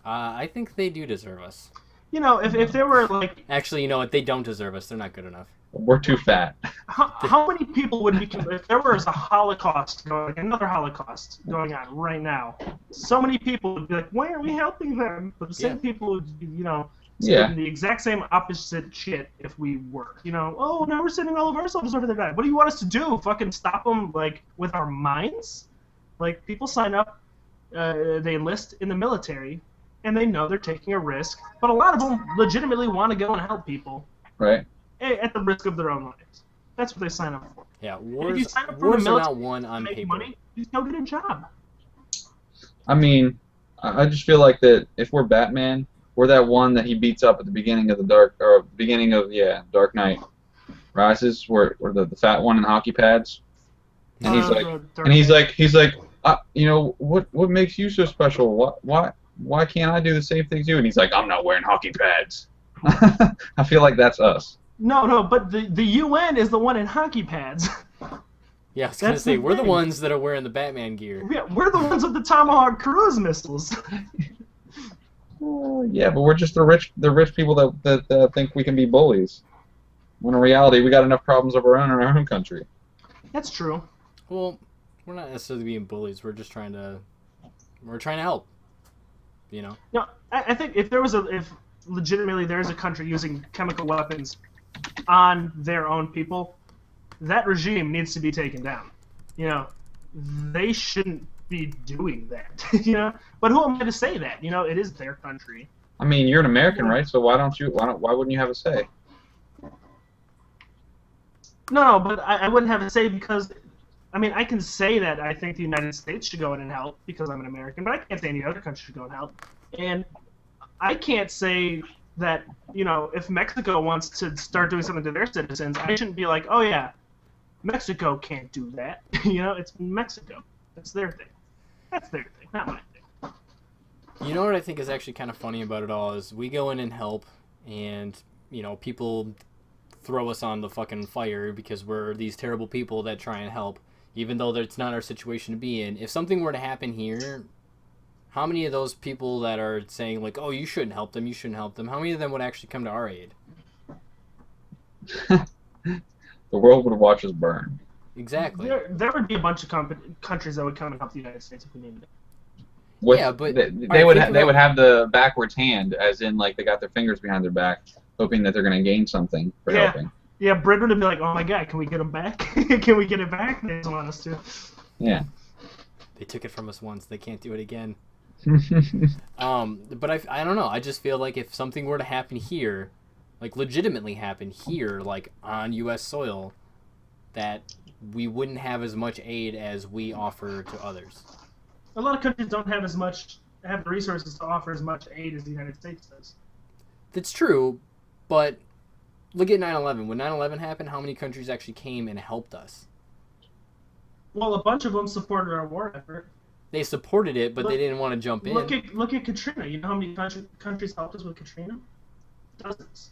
I think they do deserve us. You know, if there were like... Actually, you know what? They don't deserve us. They're not good enough. We're too fat. How many people would be... If there was a Holocaust, like another Holocaust going on right now, so many people would be like, why are we helping them? But the same people would be, saying the exact same opposite shit if we were. You know, oh, now we're sending all of our soldiers over there to die. What do you want us to do? Fucking stop them, like, with our minds? Like, people sign up, they enlist in the military, and they know they're taking a risk, but a lot of them legitimately want to go and help people. Right. At the risk of their own lives. That's what they sign up for. Yeah, If you wars, sign up for wars the are military not won on make paper. money, just go get a job. I mean, I just feel like that if we're Batman, we're that one that he beats up at the beginning of Dark Knight Rises, where the fat one in hockey pads, and he's like, what makes you so special? Why can't I do the same things you? And he's like, I'm not wearing hockey pads. I feel like that's us. No, but the UN is the one in hockey pads. Yeah, I was gonna say we're the ones that are wearing the Batman gear. Yeah, we're the ones with the Tomahawk cruise missiles. Yeah, but we're just the rich people that think we can be bullies. When in reality, we got enough problems of our own in our own country. That's true. Well, we're not necessarily being bullies. We're just trying to help. You know. No, I think if legitimately there is a country using chemical weapons on their own people, that regime needs to be taken down. You know, they shouldn't be doing that. You know, but who am I to say that? You know, it is their country. I mean, you're an American, right? So why wouldn't you have a say? No, but I wouldn't have a say because, I mean, I can say that I think the United States should go in and help because I'm an American, but I can't say any other country should go and help. And I can't say that, if Mexico wants to start doing something to their citizens, I shouldn't be like, oh yeah, Mexico can't do that. It's Mexico. That's their thing. That's their thing, not my thing. You know what I think is actually kind of funny about it all is we go in and help, and, people throw us on the fucking fire because we're these terrible people that try and help. even though it's not our situation to be in. If something were to happen here, how many of those people that are saying, like, oh, you shouldn't help them, how many of them would actually come to our aid? The world would watch us burn. Exactly. There would be a bunch of countries that would come and help the United States if we needed it. Yeah, but they would have the backwards hand, as in like they got their fingers behind their back, hoping that they're going to gain something for helping. Yeah, Britain would be like, oh my god, can we get them back? Can we get it back? They don't want us to. Yeah. They took it from us once. They can't do it again. But I don't know. I just feel like if something were to happen here, like legitimately happen here, like on U.S. soil, that we wouldn't have as much aid as we offer to others. A lot of countries don't have the resources to offer as much aid as the United States does. That's true, but look at 9/11. When 9/11 happened, how many countries actually came and helped us? Well, a bunch of them supported our war effort. They supported it, but they didn't want to jump in. Look at Katrina. You know how many countries helped us with Katrina? Dozens.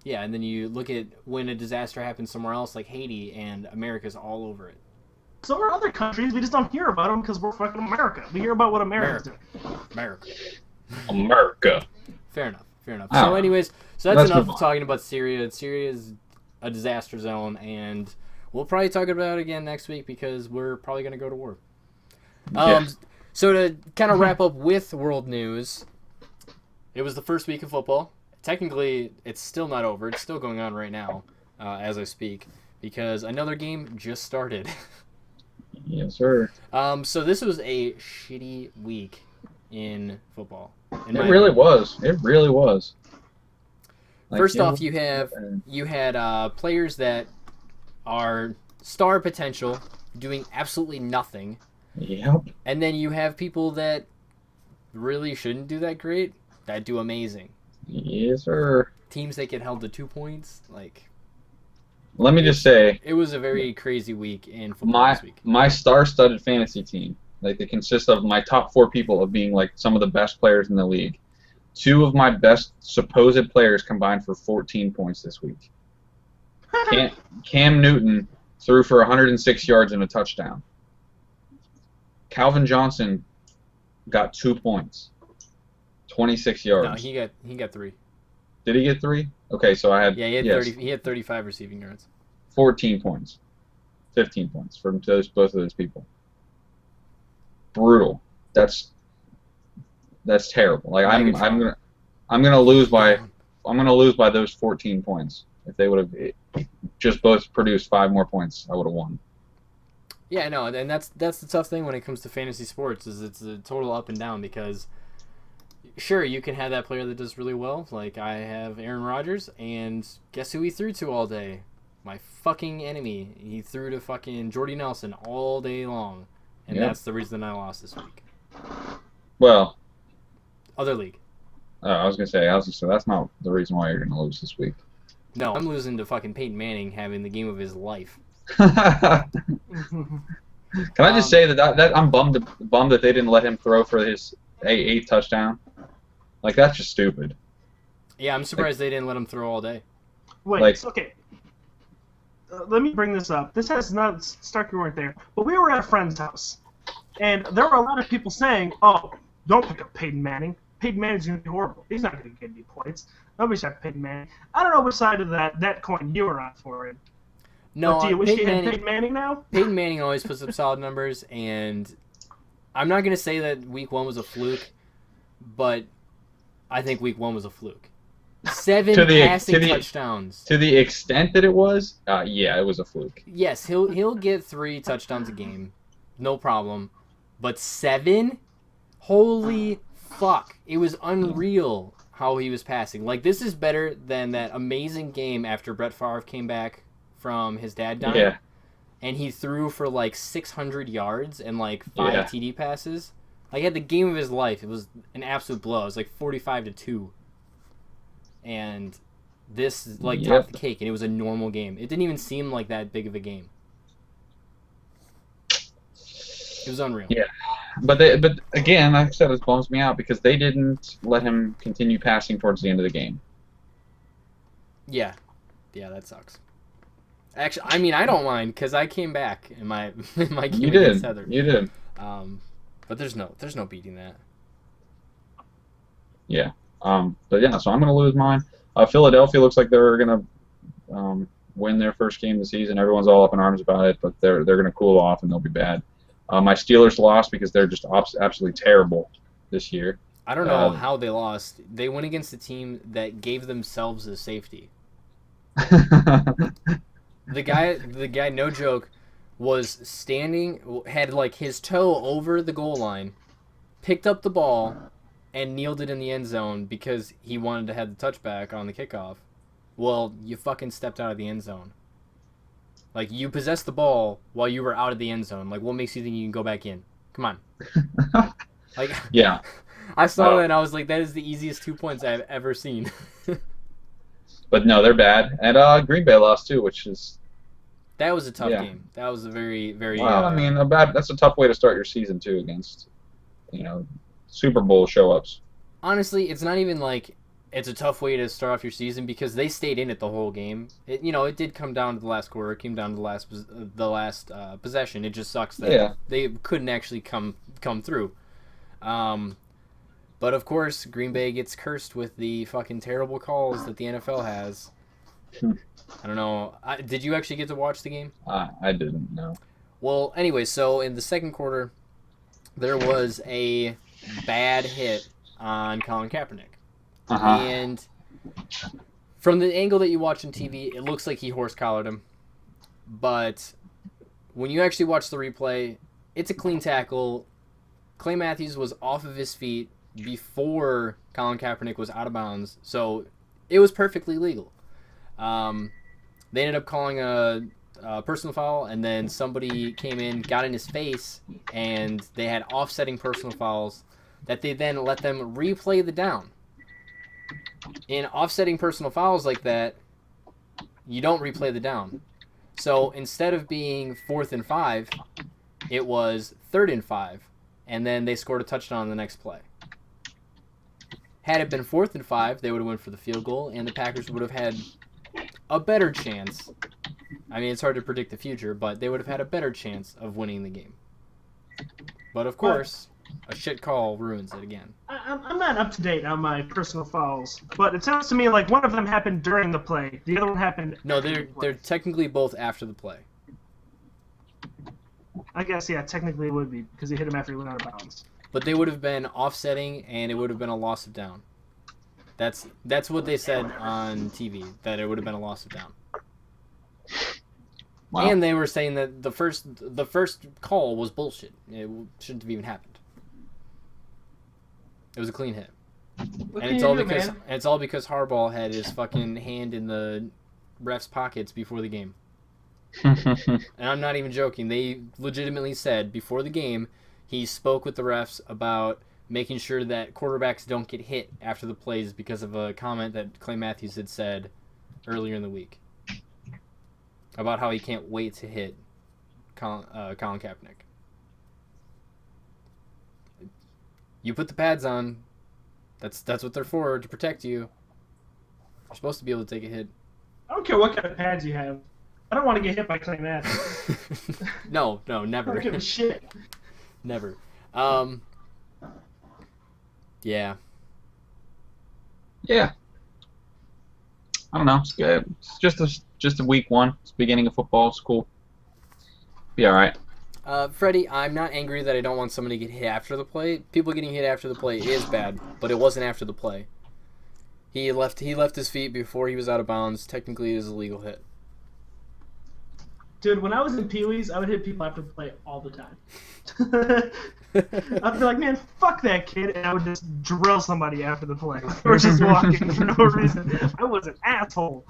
Yeah, and then you look at when a disaster happens somewhere else, like Haiti, and America's all over it. So are other countries. We just don't hear about them because we're fucking America. We hear about what America's doing. America. Fair enough. So Oh. anyways, that's enough move of on. talking about Syria. Syria is a disaster zone, and we'll probably talk about it again next week because we're probably going to go to war. So to kind of wrap up with world news, it was the first week of football. Technically, it's still not over. It's still going on right now as I speak because another game just started. Yes, sir. So this was a shitty week in football. It really was. Like, First off, you had players that are star potential doing absolutely nothing. Yep. And then you have people that really shouldn't do that great that do amazing. Yes, sir. Teams that get held to 2 points, like. Let me just say, it was a very crazy week in football this week. My star-studded fantasy team, like they consist of my top 4 people of being like some of the best players in the league. 2 of my best supposed players combined for 14 points this week. Cam Newton threw for 106 yards and a touchdown. Calvin Johnson got 2 points, 26 yards. No, he got 3. Did he get 3? Okay, so I had he had 35 receiving yards. 14 points, 15 points from both of those people. Brutal. That's terrible. Like I'm gonna lose by those 14 points. If they would have just both produced 5 more points, I would have won. Yeah, no, and that's the tough thing when it comes to fantasy sports is it's a total up and down because sure, you can have that player that does really well. Like I have Aaron Rodgers, and guess who he threw to all day? My fucking enemy. He threw to fucking Jordy Nelson all day long, and that's the reason I lost this week. Well, other league. I was gonna say that's not the reason why you're gonna lose this week. No, I'm losing to fucking Peyton Manning having the game of his life. Can I just say that I'm bummed that they didn't let him throw for his 8th touchdown? Like that's just stupid. Yeah, I'm surprised they didn't let him throw all day. Wait, okay. Let me bring this up. This has not Stark, you weren't there, but we were at a friend's house, and there were a lot of people saying, "Oh, don't pick up Peyton Manning. Peyton Manning's gonna be horrible. He's not gonna get any points. Nobody's got Peyton Manning." I don't know which side of that coin you were on for it. No, do you wish you had Peyton Manning now? Peyton Manning always puts up solid numbers, and I'm not gonna say that week 1 was a fluke, but I think week 1 was a fluke. 7 passing touchdowns. To the extent that it was, yeah, it was a fluke. Yes, he'll get 3 touchdowns a game, no problem. But 7? Holy fuck! It was unreal how he was passing. Like this is better than that amazing game after Brett Favre came back from his dad dying. Yeah. And he threw for like 600 yards and like 5 TD passes. Like he had the game of his life. It was an absolute blow. It was like 45-2. And this is like topped the cake, and it was a normal game. It didn't even seem like that big of a game. It was unreal. Yeah, but again, like I said, it bums me out because they didn't let him continue passing towards the end of the game. Yeah, that sucks. Actually, I mean, I don't mind because I came back in my game You against did. Heather. You did. But there's no beating that. Yeah. But yeah, so I'm going to lose mine. Philadelphia looks like they're going to win their first game of the season. Everyone's all up in arms about it, but they're going to cool off and they'll be bad. My Steelers lost because they're just absolutely terrible this year. I don't know how they lost. They went against a team that gave themselves a safety. The guy, no joke, was standing, had like his toe over the goal line, picked up the ball, and kneeled it in the end zone because he wanted to have the touchback on the kickoff. Well, you fucking stepped out of the end zone. Like, you possessed the ball while you were out of the end zone. Like, what makes you think you can go back in? Come on. Like, yeah. I saw that and I was like, that is the easiest 2 points I've ever seen. But no, they're bad. And Green Bay lost too, which is... That was a tough game. That was a very, very... Well, I mean, that's a tough way to start your season too against, Super Bowl show-ups. Honestly, it's not even like it's a tough way to start off your season because they stayed in it the whole game. It did come down to the last quarter. It came down to the last possession. It just sucks that they couldn't actually come through. But of course, Green Bay gets cursed with the fucking terrible calls that the NFL has. I don't know. Did you actually get to watch the game? I didn't, no. Well, anyway, so in the second quarter, there was a bad hit on Colin Kaepernick. And from the angle that you watch on TV, it looks like he horse-collared him. But when you actually watch the replay, it's a clean tackle. Clay Matthews was off of his feet before Colin Kaepernick was out of bounds, so it was perfectly legal. They ended up calling a personal foul, and then somebody came in, got in his face, and they had offsetting personal fouls that they then let them replay the down. In offsetting personal fouls like that, you don't replay the down. So instead of being 4th and 5, it was 3rd and 5, and then they scored a touchdown on the next play. Had it been 4th and 5, they would have went for the field goal, and the Packers would have had a better chance. I mean, it's hard to predict the future, but they would have had a better chance of winning the game. But of course, a shit call ruins it again. I'm not up to date on my personal fouls, but it sounds to me like one of them happened during the play. The other one happened. No, they're technically both after the play. I guess, yeah, technically it would be because he hit him after he went out of bounds. But they would have been offsetting, and it would have been a loss of down. That's what they said on TV, that it would have been a loss of down. Wow. And they were saying that the first call was bullshit. It shouldn't have even happened. It was a clean hit. What And can it's you all do, because man? it's all because Harbaugh had his fucking hand in the ref's pockets before the game. And I'm not even joking. They legitimately said before the game, he spoke with the refs about making sure that quarterbacks don't get hit after the plays because of a comment that Clay Matthews had said earlier in the week about how he can't wait to hit Colin Kaepernick. You put the pads on. That's what they're for, to protect you. You're supposed to be able to take a hit. I don't care what kind of pads you have. I don't want to get hit by Clay Matthews. No, I never. don't give a shit. Never. Yeah. Yeah. I don't know. It's good. It's just a week one. It's the beginning of football. It's cool. Be all right. Freddie, I'm not angry that I don't want somebody to get hit after the play. People getting hit after the play is bad, but it wasn't after the play. He left his feet before he was out of bounds. Technically, it is a legal hit. Dude, when I was in Pee-wee's, I would hit people after the play all the time. I'd be like, man, fuck that kid, and I would just drill somebody after the play. Or just walking for no reason. I was an asshole.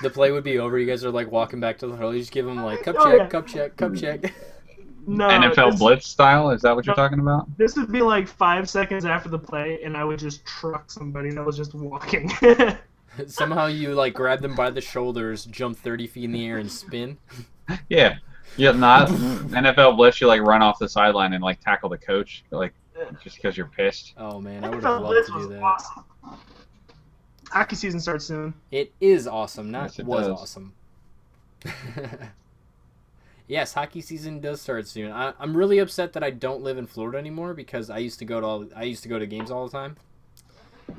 The play would be over. You guys are like walking back to the huddle. You just give them like cup check. No, NFL blitz style? Is that what you're talking about? This would be like 5 seconds after the play, and I would just truck somebody that was just walking. Somehow you like grab them by the shoulders, jump 30 feet in the air, and spin. Yeah. Yeah, not NFL blitz. You like run off the sideline and like tackle the coach, like just because you're pissed. Oh man, I would have NFL loved blitz to do was that. awesome. Hockey season starts soon. It is awesome. Yes, it Was does. awesome. Yes, hockey season does start soon. I'm really upset that I don't live in Florida anymore because I used to go to games all the time.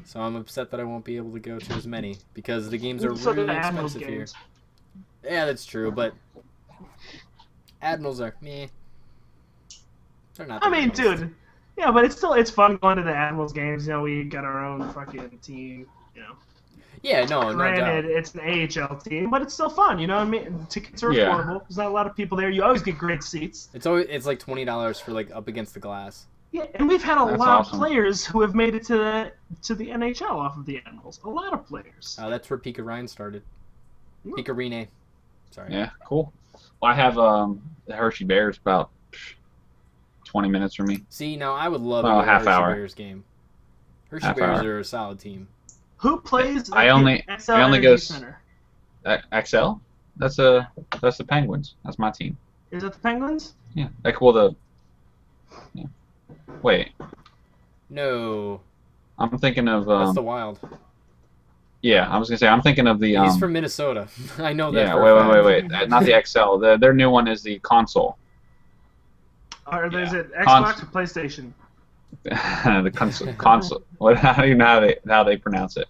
So I'm upset that I won't be able to go to as many because the games are So the really Admirals expensive here. games. Yeah, that's true, but Admirals are meh. They're not. I the mean, greatest. dude. Yeah, but it's fun going to the Admirals games. You know, we got our own fucking team. You know. Yeah, no doubt. Granted, it's an AHL team, but it's still fun. You know what I mean? Tickets are Yeah. affordable. There's not a lot of people there. You always get great seats. It's like $20 for like up against the glass. Yeah, and we've had a That's lot awesome. of players who have made it to the NHL off of the Admirals. A lot of players. That's where Pika Ryan started. Pika Rene. Sorry. Yeah, cool. Well, I have the Hershey Bears about 20 minutes from me. See, now I would love Well, a half Hershey hour. Bears game. Hershey Half Bears hour. are a solid team. Who plays? I at only- the XL I only Energy go Center? XL? That's the Penguins. That's my team. Is that the Penguins? Yeah. Like, well, yeah. Wait, No, I'm thinking of that's the Wild. yeah. I was gonna say I'm thinking of the He's from Minnesota. I know that. yeah. for a fact. Wait. Not the XL. Their new one is the console. Or is Yeah. it Xbox or PlayStation? The console. What? How do you know how they pronounce it?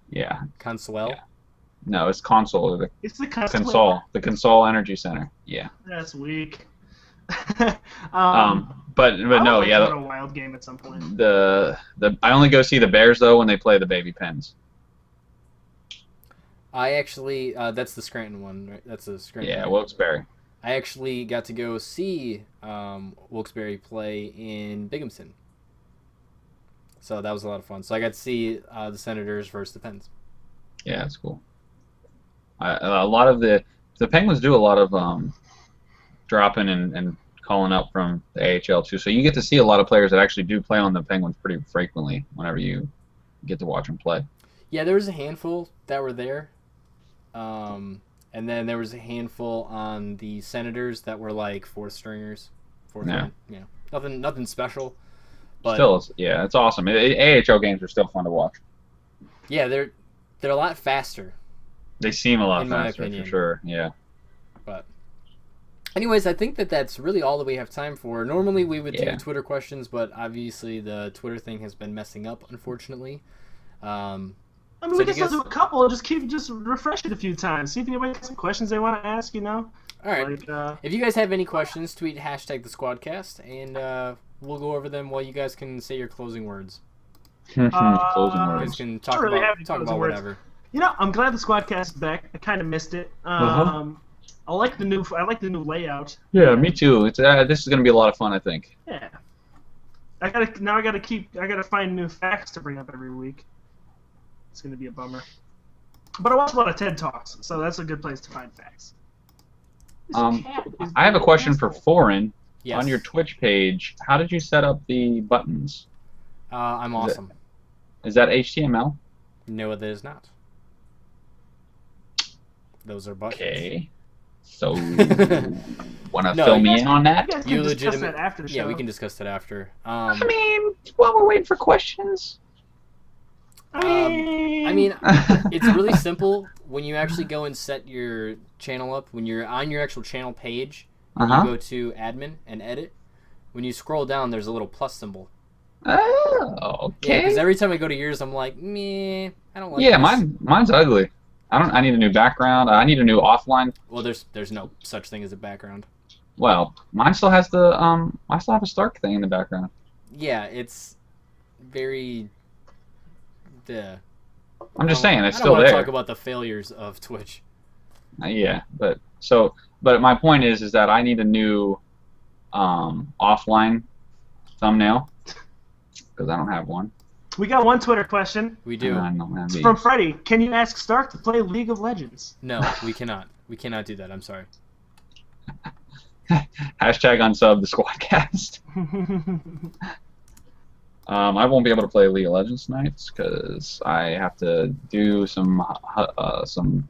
Yeah. Consuel. Yeah. No, it's console. The It's the console. The console Energy Center. Yeah. That's weak. But I would no, like to yeah. go to a Wild game at some point. I only go see the Bears though when they play the Baby Pens. I actually, that's the Scranton one, right? That's the Scranton. Yeah, one. Wilkes-Barre. I actually got to go see Wilkes-Barre play in Binghamton. So that was a lot of fun. So I got to see the Senators versus the Pens. Yeah, that's cool. A lot of the Penguins do a lot of dropping and calling up from the AHL too. So you get to see a lot of players that actually do play on the Penguins pretty frequently whenever you get to watch them play. Yeah, there was a handful that were there. And then there was a handful on the Senators that were like fourth stringers. Yeah. Yeah. Nothing special. But Still, yeah, it's awesome. AHL games are still fun to watch. yeah, they're a lot faster. They seem a lot In my faster opinion. for sure. Yeah. But anyways, I think that's really all that we have time for. Normally we would Yeah. do Twitter questions, but obviously the Twitter thing has been messing up, unfortunately. I mean, So we do can you still do a couple. Just refresh it a few times. See if anybody has some questions they want to ask. You know. All right. Like, If you guys have any questions, tweet hashtag the Squadcast, and we'll go over them while you guys can say your closing words. Closing You guys words. can I don't really have any talk closing about words. whatever. you know, I'm glad the Squadcast is back. I kind of missed it. Uh-huh. I like the new layout. Yeah, me too. It's this is gonna be a lot of fun, I think. Yeah. I gotta find new facts to bring up every week. It's gonna be a bummer. But I watch a lot of TED Talks, so that's a good place to find facts. This cat is I have a being question an for asshole. Foreign. Yes. On your Twitch page, how did you set up the buttons? I'm awesome. Is that HTML? No, it is not. Those are buttons. Okay. So, wanna No, fill you me guys- in on that? You guys can You discuss legitimate. that after the show. Yeah, we can discuss that after. I mean, while we're waiting for questions. I mean, it's really simple. When you actually go and set your channel up, when you're on your actual channel page, you go to admin and edit. When you scroll down, there's a little plus symbol. Oh, Yeah, okay. because every time I go to yours, I'm like, meh, I don't like Yeah, this. mine's ugly. I need a new background. I need a new offline. Well, there's no such thing as a background. Well, mine still has the I still have a Stark thing in the background. Yeah, it's very. I'm just saying, it's I still don't want to there. talk about the failures of Twitch. Yeah, but my point is that I need a new offline thumbnail because I don't have one. We got one Twitter question. We do. I don't have It's these. from Freddie. Can you ask Stark to play League of Legends? No, we cannot. We cannot do that. I'm sorry. Hashtag unsub the Squadcast. I won't be able to play League of Legends tonight because I have to do some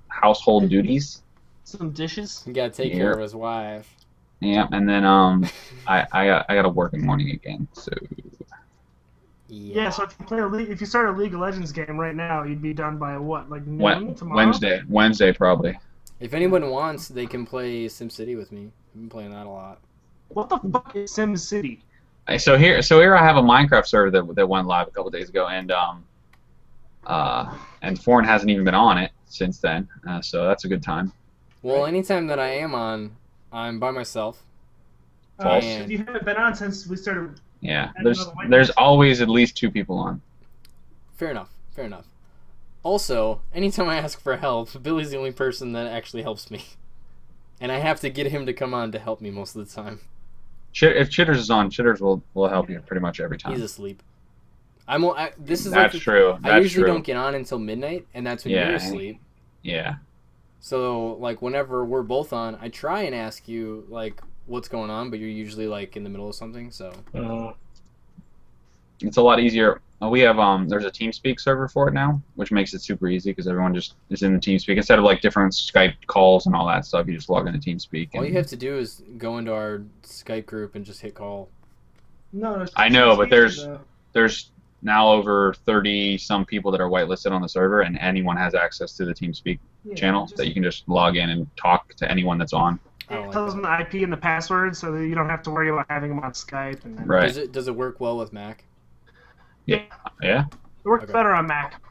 household duties. Some dishes. You gotta take care of his wife. Yeah, and then I got to work in the morning again. So Yeah, so if you start a League of Legends game right now, you'd be done by what, like noon tomorrow? Wednesday probably. If anyone wants, they can play SimCity with me. I've been playing that a lot. What the fuck is SimCity? So here I have a Minecraft server that went live a couple days ago, and Foreign hasn't even been on it since then. So that's a good time. Well, anytime that I am on, I'm by myself. False. And You haven't been on since we started. Yeah, I don't there's know the white there's ones. always at least 2 people on. fair enough. Fair enough. Also, anytime I ask for help, Billy's the only person that actually helps me. And I have to get him to come on to help me most of the time. If Chitters is on, Chitters will help you pretty much every time. He's asleep. This is That's like true. I That's usually true. don't get on until midnight, and that's when Yeah. you're asleep. Yeah. So, like, whenever we're both on, I try and ask you, like, what's going on, but you're usually, like, in the middle of something, so... It's a lot easier. We have there's a TeamSpeak server for it now, which makes it super easy because everyone just is in the TeamSpeak instead of like different Skype calls and all that stuff. You just log into TeamSpeak. All and- you have to do is go into our Skype group and just hit call. No, I know, but there's now over 30 some people that are whitelisted on the server, and anyone has access to the TeamSpeak channel that you can just log in and talk to anyone that's on. I don't It like tells them the IP and the password, so that you don't have to worry about having them on Skype. And then Right. Does it work well with Mac? Yeah. It works Okay. better on Mac.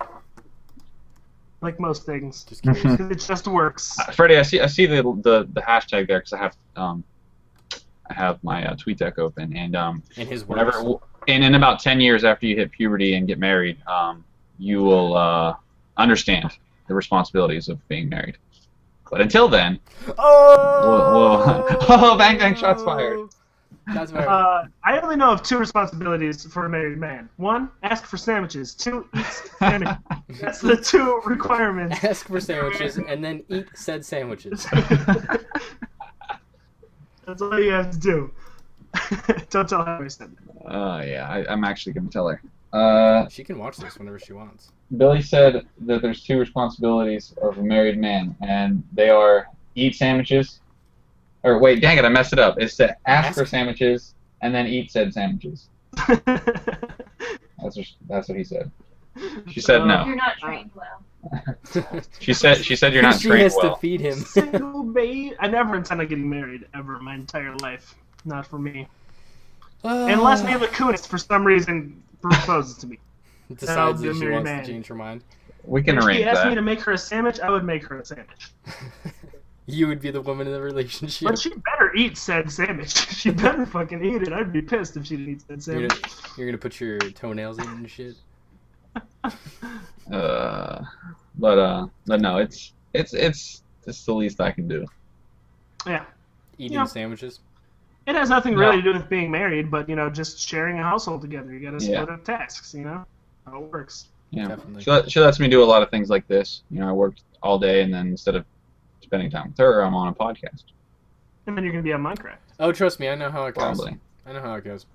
Like most things, Just curious. because it just works. Freddie, I see the hashtag there because I have my TweetDeck open, and And his works. whenever in about 10 years after you hit puberty and get married, you will understand the responsibilities of being married. But until then, Oh! oh, bang bang, shots fired. Shots fired. I only know of 2 responsibilities for a married man. 1, ask for sandwiches. 2, eat sandwiches. That's the 2 requirements. Ask for sandwiches and then eat said sandwiches. That's all you have to do. Don't tell her I said that. Yeah, I'm actually gonna tell her. She can watch this whenever she wants. Billy said that there's 2 responsibilities of a married man, and they are eat sandwiches. Or wait, dang it, I messed it up. It's to ask for sandwiches and then eat said sandwiches. That's what he said. She said no. You're not trained well. She said you're not she trained has well. to feed him. Single babe. I never intend on getting married ever in my entire life. Not for me. Unless Mila Kunis, for some reason, proposes to me. Decides be a that she married wants man. to change her mind. We can If she arrange asked me that. to make her a sandwich, I would make her a sandwich. You would be the woman in the relationship. But she better eat said sandwich. She better fucking eat it. I'd be pissed if she didn't eat said You're sandwich. gonna put your toenails in and shit. But no, it's the least I can do. Yeah. Eating Yeah. sandwiches. It has nothing No. really to do with being married, but, just sharing a household together. You gotta Yeah. split up tasks, How it works. Yeah. Definitely. She lets me do a lot of things like this. I work all day, and then instead of spending time with her, I'm on a podcast. And then you're gonna be on Minecraft. Oh, trust me, I know how it goes. Probably. I know how it goes.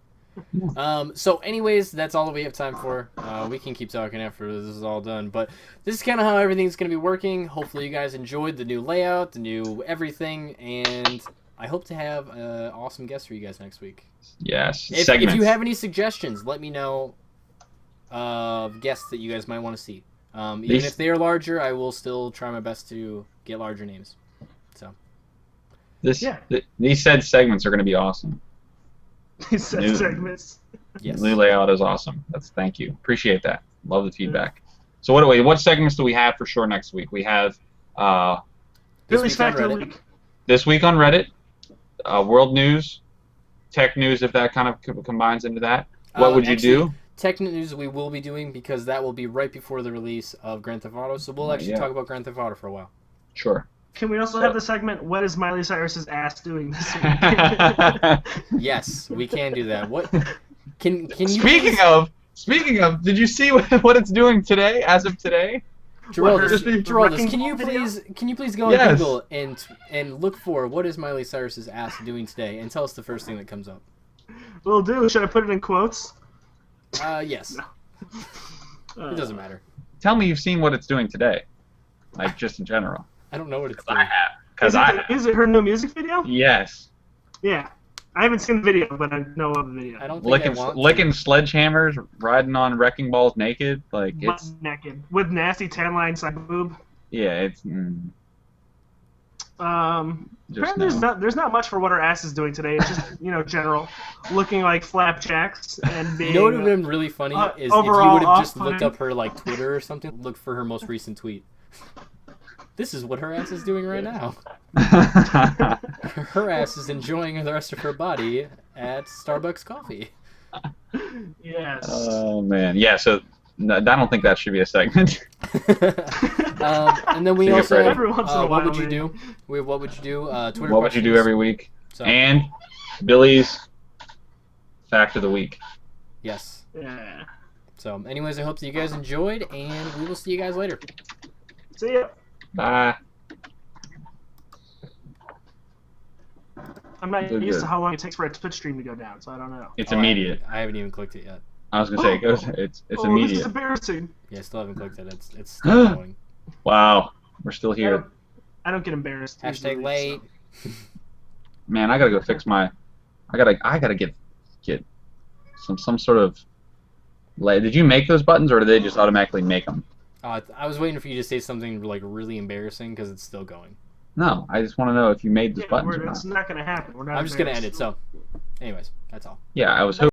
So anyways, that's all that we have time for. We can keep talking after this is all done, but this is kind of how everything's going to be working. Hopefully you guys enjoyed the new layout, the new everything, and I hope to have an awesome guest for you guys next week. Yes. If Segments. you have any suggestions, let me know of guests that you guys might want to see. Even if they are larger, I will still try my best to get larger names. So These said segments are going to be awesome. He said New- segments. yes. The new layout is awesome. Thank you. Appreciate that. Love the feedback. So what segments do we have for sure next week? We have This Billy's week on Fact of the Reddit. Week. this week on Reddit, world news, tech news, if that kind of combines into that. What would you do? Tech news we will be doing because that will be right before the release of Grand Theft Auto, so we'll actually Yeah. talk about Grand Theft Auto for a while. Sure. Can we also have the segment, what is Miley Cyrus's ass doing this week? Yes, we can do that. What can you Speaking of, did you see what it's doing today? As of today, Geraldus, Just Geraldus, can you please go on Yes. Google and look for what is Miley Cyrus's ass doing today and tell us the first thing that comes up. Will do. Should I put it in quotes? Yes. It doesn't matter. tell me you've seen what it's doing today, like just in general. I don't know what it's I doing. have, because I have. Is it her new music video? Yes. Yeah. I haven't seen the video, but I know of the video. I don't think I want to. Licking sledgehammers, riding on wrecking balls naked, like Butt it's naked with nasty tan line side boob. yeah, it's Just Apparently now. there's not much for what her ass is doing today. It's just general, looking like flapjacks and being. You know what would have been really funny is if you overall would have just looked off-putting. up her like Twitter or something, look for her most recent tweet. This is what her ass is doing right now. Her ass is enjoying the rest of her body at Starbucks coffee. Yes. Oh man, yeah. So I don't think that should be a segment. And then we Take a also break. have, Every once in a what would while, you do? We have what would you do? Twitter What would you do questions. every week? So, And Billy's fact of the week. yes. Yeah. So, anyways, I hope that you guys enjoyed, and we will see you guys later. See ya. Bye. I'm not Good, used good. to how long it takes for a Twitch stream to go down, so I don't know. It's Oh, immediate. I haven't even clicked it yet. I was gonna say it's This is immediate. embarrassing. Yeah, I still haven't clicked it. It's still going. Wow, we're still here. I don't get embarrassed. Hashtag easily, late. so. Man, I gotta go fix my. I gotta get some sort of. Did you make those buttons or did they just automatically make them? I was waiting for you to say something like really embarrassing because it's still going. No, I just want to know if you made those Yeah, buttons or it's not. not gonna happen. We're not. I'm just gonna embarrassed. end it. So, anyways, that's all. Yeah, I was hoping.